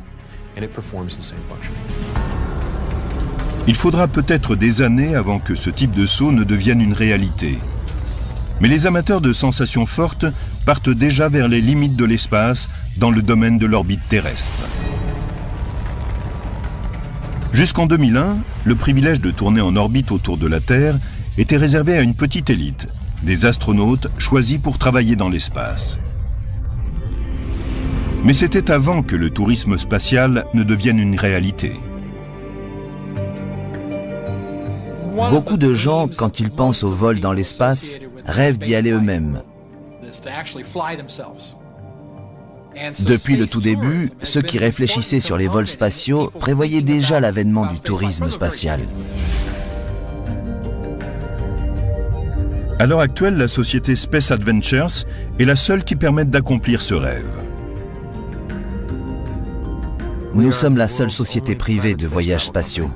Il faudra peut-être des années avant que ce type de saut ne devienne une réalité. Mais les amateurs de sensations fortes partent déjà vers les limites de l'espace dans le domaine de l'orbite terrestre. Jusqu'en 2001, le privilège de tourner en orbite autour de la Terre était réservé à une petite élite, des astronautes choisis pour travailler dans l'espace. Mais c'était avant que le tourisme spatial ne devienne une réalité. Beaucoup de gens, quand ils pensent au vol dans l'espace, rêvent d'y aller eux-mêmes. Depuis le tout début, ceux qui réfléchissaient sur les vols spatiaux prévoyaient déjà l'avènement du tourisme spatial. À l'heure actuelle, la société Space Adventures est la seule qui permette d'accomplir ce rêve. Nous sommes la seule société privée de voyages spatiaux.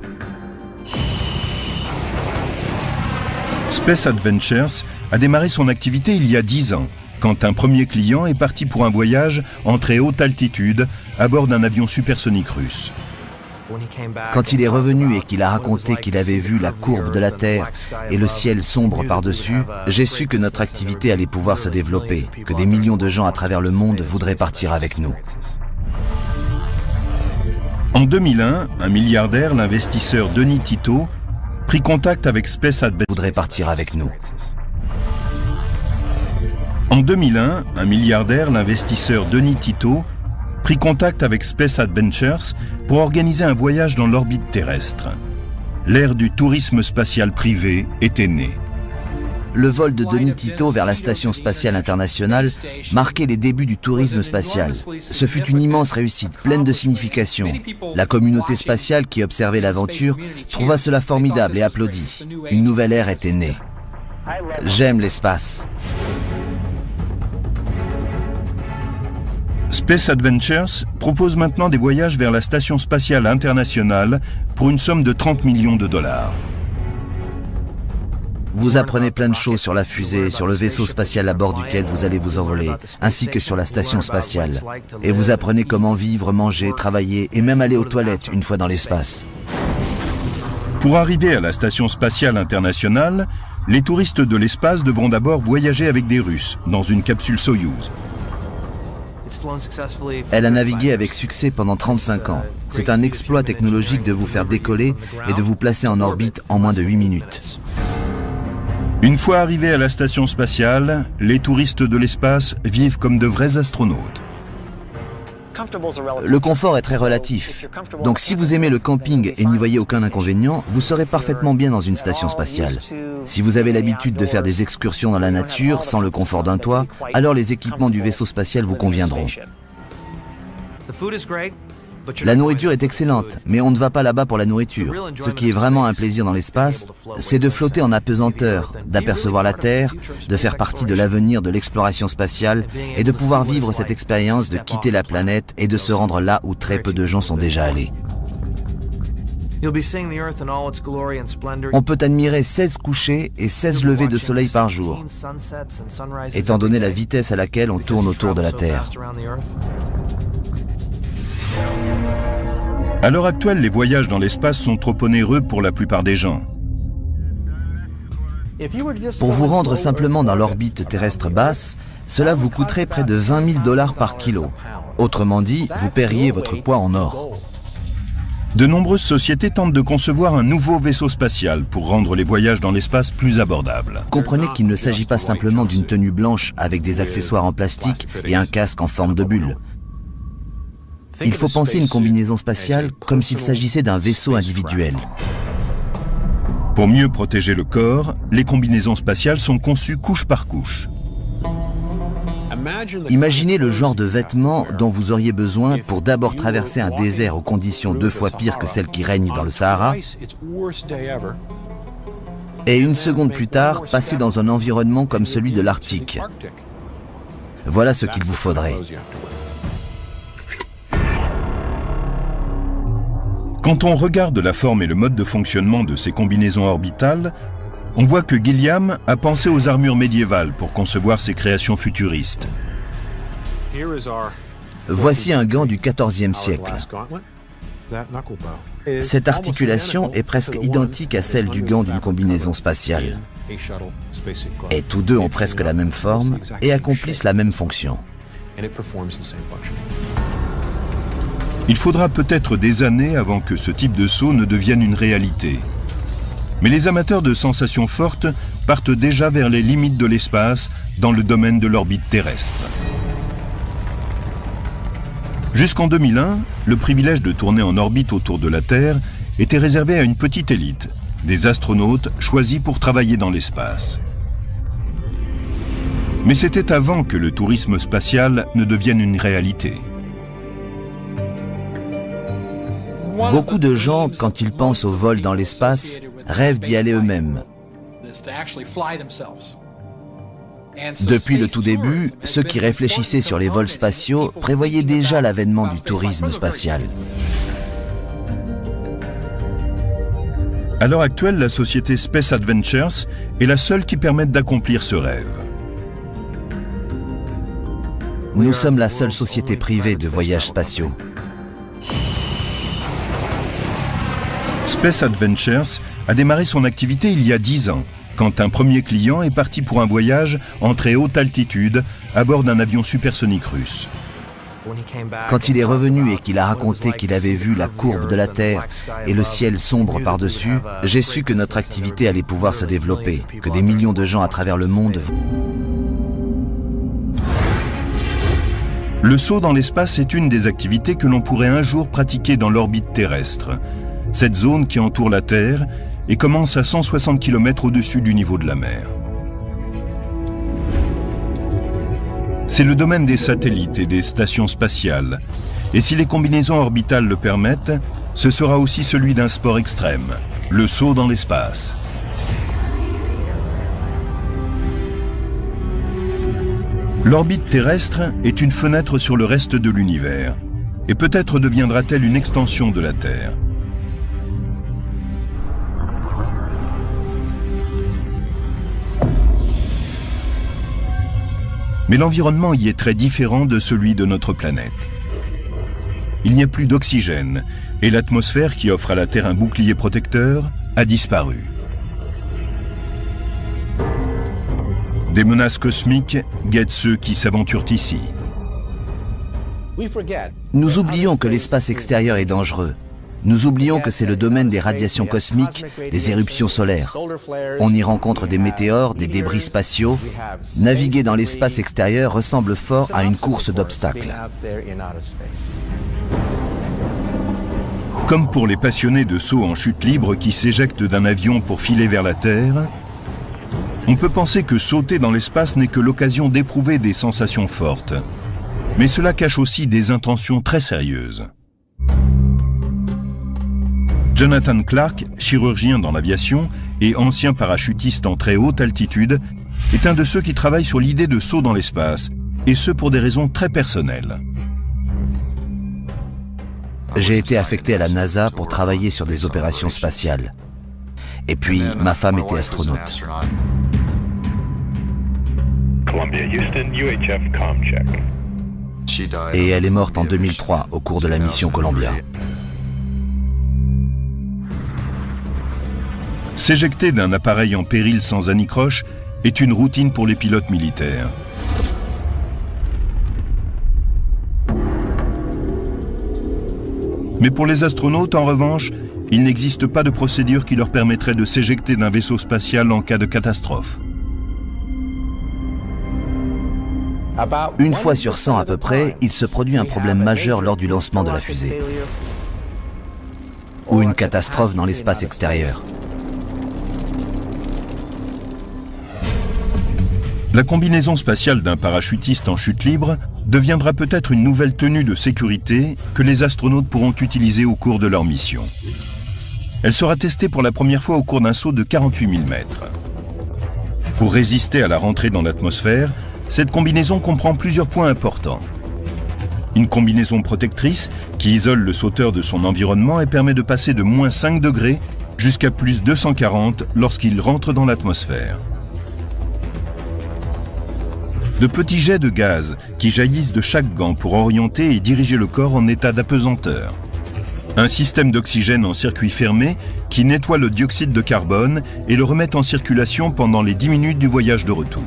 Space Adventures a démarré son activité il y a 10 ans, quand un premier client est parti pour un voyage en très haute altitude à bord d'un avion supersonique russe. Quand il est revenu et qu'il a raconté qu'il avait vu la courbe de la Terre et le ciel sombre par-dessus, j'ai su que notre activité allait pouvoir se développer, que des millions de gens à travers le monde voudraient partir avec nous. En 2001, un milliardaire, l'investisseur Denis Tito, prit contact avec Space Adventures. Voudrait partir avec nous. En 2001, un milliardaire, l'investisseur Denis Tito, prit contact avec Space Adventures pour organiser un voyage dans l'orbite terrestre. L'ère du tourisme spatial privé était née. le vol de Denis Tito vers la Station spatiale internationale marquait les débuts du tourisme spatial. Ce fut une immense réussite, pleine de signification. La communauté spatiale qui observait l'aventure trouva cela formidable et applaudit. Une nouvelle ère était née. J'aime l'espace. Space Adventures propose maintenant des voyages vers la Station spatiale internationale pour une somme de 30 millions de dollars. Vous apprenez plein de choses sur la fusée, sur le vaisseau spatial à bord duquel vous allez vous envoler, ainsi que sur la station spatiale. Et vous apprenez comment vivre, manger, travailler et même aller aux toilettes une fois dans l'espace. Pour arriver à la Station spatiale internationale, les touristes de l'espace devront d'abord voyager avec des Russes dans une capsule Soyouz. Elle a navigué avec succès pendant 35 ans. C'est un exploit technologique de vous faire décoller et de vous placer en orbite en moins de 8 minutes. Une fois arrivés à la station spatiale, les touristes de l'espace vivent comme de vrais astronautes. Le confort est très relatif. Donc si vous aimez le camping et n'y voyez aucun inconvénient, vous serez parfaitement bien dans une station spatiale. Si vous avez l'habitude de faire des excursions dans la nature sans le confort d'un toit, alors les équipements du vaisseau spatial vous conviendront. La nourriture est excellente, mais on ne va pas là-bas pour la nourriture. Ce qui est vraiment un plaisir dans l'espace, c'est de flotter en apesanteur, d'apercevoir la Terre, de faire partie de l'avenir de l'exploration spatiale et de pouvoir vivre cette expérience de quitter la planète et de se rendre là où très peu de gens sont déjà allés. On peut admirer 16 couchers et 16 levées de soleil par jour, étant donné la vitesse à laquelle on tourne autour de la Terre. À l'heure actuelle, les voyages dans l'espace sont trop onéreux pour la plupart des gens. Pour vous rendre simplement dans l'orbite terrestre basse, cela vous coûterait près de 20 000 $ par kilo. Autrement dit, vous paieriez votre poids en or. De nombreuses sociétés tentent de concevoir un nouveau vaisseau spatial pour rendre les voyages dans l'espace plus abordables. Comprenez qu'il ne s'agit pas simplement d'une tenue blanche avec des accessoires en plastique et un casque en forme de bulle. Il faut penser une combinaison spatiale comme s'il s'agissait d'un vaisseau individuel. Pour mieux protéger le corps, les combinaisons spatiales sont conçues couche par couche. Imaginez le genre de vêtements dont vous auriez besoin pour d'abord traverser un désert aux conditions 2 fois pires que celles qui règnent dans le Sahara, et une seconde plus tard, passer dans un environnement comme celui de l'Arctique. Voilà ce qu'il vous faudrait. Quand on regarde la forme et le mode de fonctionnement de ces combinaisons orbitales, on voit que Gilliam a pensé aux armures médiévales pour concevoir ses créations futuristes. Voici un gant du XIVe siècle. Cette articulation est presque identique à celle du gant d'une combinaison spatiale. Et tous deux ont presque la même forme et accomplissent la même fonction. Il faudra peut-être des années avant que ce type de saut ne devienne une réalité. Mais les amateurs de sensations fortes partent déjà vers les limites de l'espace dans le domaine de l'orbite terrestre. Jusqu'en 2001, le privilège de tourner en orbite autour de la Terre était réservé à une petite élite, des astronautes choisis pour travailler dans l'espace. Mais c'était avant que le tourisme spatial ne devienne une réalité. Beaucoup de gens, quand ils pensent au vol dans l'espace, rêvent d'y aller eux-mêmes. Depuis le tout début, ceux qui réfléchissaient sur les vols spatiaux prévoyaient déjà l'avènement du tourisme spatial. À l'heure actuelle, la société Space Adventures est la seule qui permette d'accomplir ce rêve. Nous sommes la seule société privée de voyages spatiaux. Space Adventures a démarré son activité il y a 10 ans, quand un premier client est parti pour un voyage en très haute altitude à bord d'un avion supersonique russe. Quand il est revenu et qu'il a raconté qu'il avait vu la courbe de la Terre et le ciel sombre par-dessus, j'ai su que notre activité allait pouvoir se développer, que des millions de gens à travers le monde... Le saut dans l'espace est une des activités que l'on pourrait un jour pratiquer dans l'orbite terrestre. Cette zone qui entoure la Terre et commence à 160 km au-dessus du niveau de la mer. C'est le domaine des satellites et des stations spatiales. Et si les combinaisons orbitales le permettent, ce sera aussi celui d'un sport extrême, le saut dans l'espace. L'orbite terrestre est une fenêtre sur le reste de l'univers, et peut-être deviendra-t-elle une extension de la Terre. Mais l'environnement y est très différent de celui de notre planète. Il n'y a plus d'oxygène, et l'atmosphère qui offre à la Terre un bouclier protecteur a disparu. Des menaces cosmiques guettent ceux qui s'aventurent ici. Nous oublions que l'espace extérieur est dangereux. Nous oublions que c'est le domaine des radiations cosmiques, des éruptions solaires. On y rencontre des météores, des débris spatiaux. Naviguer dans l'espace extérieur ressemble fort à une course d'obstacles. Comme pour les passionnés de saut en chute libre qui s'éjectent d'un avion pour filer vers la Terre, on peut penser que sauter dans l'espace n'est que l'occasion d'éprouver des sensations fortes. Mais cela cache aussi des intentions très sérieuses. Jonathan Clark, chirurgien dans l'aviation et ancien parachutiste en très haute altitude, est un de ceux qui travaillent sur l'idée de saut dans l'espace, et ce pour des raisons très personnelles. J'ai été affecté à la NASA pour travailler sur des opérations spatiales. Et puis, ma femme était astronaute. Et elle est morte en 2003 au cours de la mission Columbia. S'éjecter d'un appareil en péril sans anicroche est une routine pour les pilotes militaires. Mais pour les astronautes, en revanche, il n'existe pas de procédure qui leur permettrait de s'éjecter d'un vaisseau spatial en cas de catastrophe. Une fois sur 100 à peu près, il se produit un problème majeur lors du lancement de la fusée. Ou une catastrophe dans l'espace extérieur. La combinaison spatiale d'un parachutiste en chute libre deviendra peut-être une nouvelle tenue de sécurité que les astronautes pourront utiliser au cours de leur mission. Elle sera testée pour la première fois au cours d'un saut de 48 000 mètres. Pour résister à la rentrée dans l'atmosphère, cette combinaison comprend plusieurs points importants. Une combinaison protectrice qui isole le sauteur de son environnement et permet de passer de moins 5 degrés jusqu'à plus 240 lorsqu'il rentre dans l'atmosphère. De petits jets de gaz qui jaillissent de chaque gant pour orienter et diriger le corps en état d'apesanteur. Un système d'oxygène en circuit fermé qui nettoie le dioxyde de carbone et le remet en circulation pendant les 10 minutes du voyage de retour.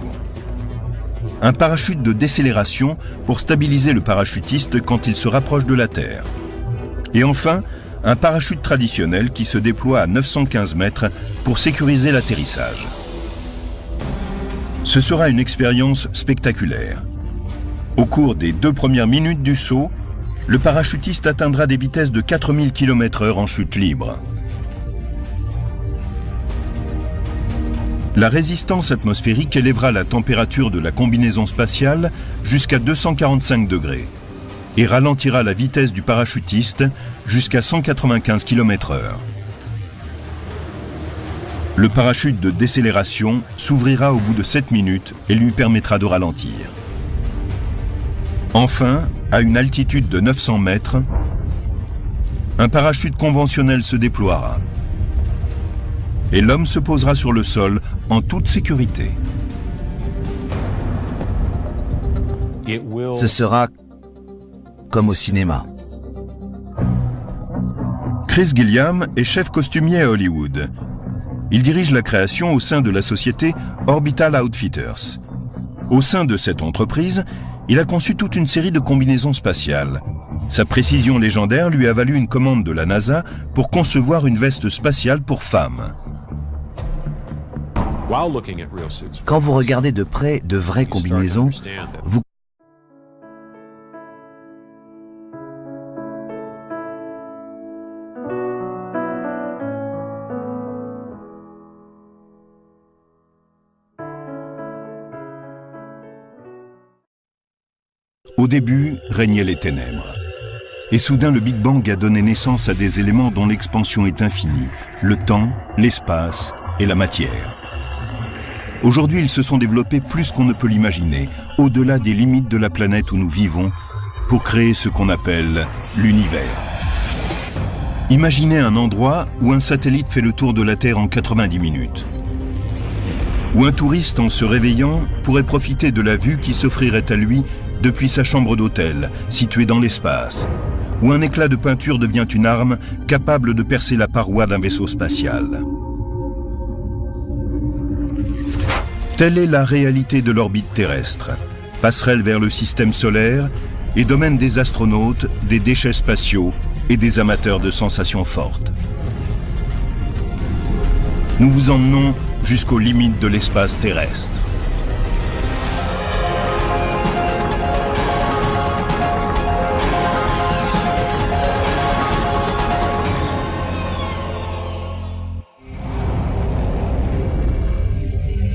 Un parachute de décélération pour stabiliser le parachutiste quand il se rapproche de la Terre. Et enfin, un parachute traditionnel qui se déploie à 915 mètres pour sécuriser l'atterrissage. Ce sera une expérience spectaculaire. Au cours des 2 premières minutes du saut, le parachutiste atteindra des vitesses de 4000 km/h en chute libre. La résistance atmosphérique élèvera la température de la combinaison spatiale jusqu'à 245 degrés et ralentira la vitesse du parachutiste jusqu'à 195 km/h. Le parachute de décélération s'ouvrira au bout de 7 minutes et lui permettra de ralentir. Enfin, à une altitude de 900 mètres, un parachute conventionnel se déploiera. Et l'homme se posera sur le sol en toute sécurité. Ce sera comme au cinéma. Chris Gilliam est chef costumier à Hollywood. Il dirige la création au sein de la société Orbital Outfitters. Au sein de cette entreprise, il a conçu toute une série de combinaisons spatiales. Sa précision légendaire lui a valu une commande de la NASA pour concevoir une veste spatiale pour femmes. Quand vous regardez de près de vraies combinaisons, vous Au début, régnaient les ténèbres. Et soudain, le Big Bang a donné naissance à des éléments dont l'expansion est infinie, le temps, l'espace et la matière. Aujourd'hui, ils se sont développés plus qu'on ne peut l'imaginer, au-delà des limites de la planète où nous vivons, pour créer ce qu'on appelle l'univers. Imaginez un endroit où un satellite fait le tour de la Terre en 90 minutes. Où un touriste, en se réveillant, pourrait profiter de la vue qui s'offrirait à lui depuis sa chambre d'hôtel, située dans l'espace. Où un éclat de peinture devient une arme capable de percer la paroi d'un vaisseau spatial. Telle est la réalité de l'orbite terrestre, passerelle vers le système solaire et domaine des astronautes, des déchets spatiaux et des amateurs de sensations fortes. Nous vous emmenons jusqu'aux limites de l'espace terrestre.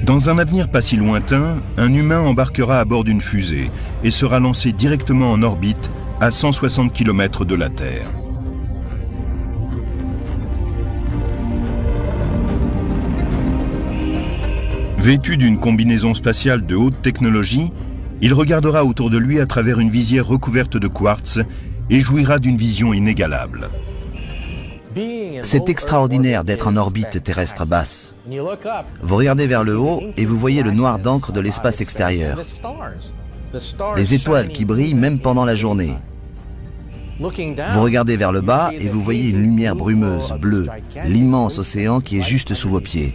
Dans un avenir pas si lointain, un humain embarquera à bord d'une fusée et sera lancé directement en orbite à 160 km de la Terre. Vêtu d'une combinaison spatiale de haute technologie, il regardera autour de lui à travers une visière recouverte de quartz et jouira d'une vision inégalable. C'est extraordinaire d'être en orbite terrestre basse. Vous regardez vers le haut et vous voyez le noir d'encre de l'espace extérieur. Les étoiles qui brillent même pendant la journée. Vous regardez vers le bas et vous voyez une lumière brumeuse, bleue, l'immense océan qui est juste sous vos pieds.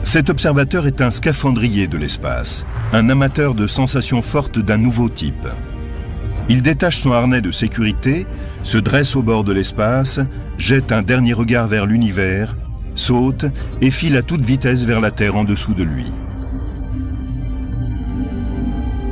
Cet observateur est un scaphandrier de l'espace, un amateur de sensations fortes d'un nouveau type. Il détache son harnais de sécurité, se dresse au bord de l'espace, jette un dernier regard vers l'univers, saute et file à toute vitesse vers la Terre en dessous de lui.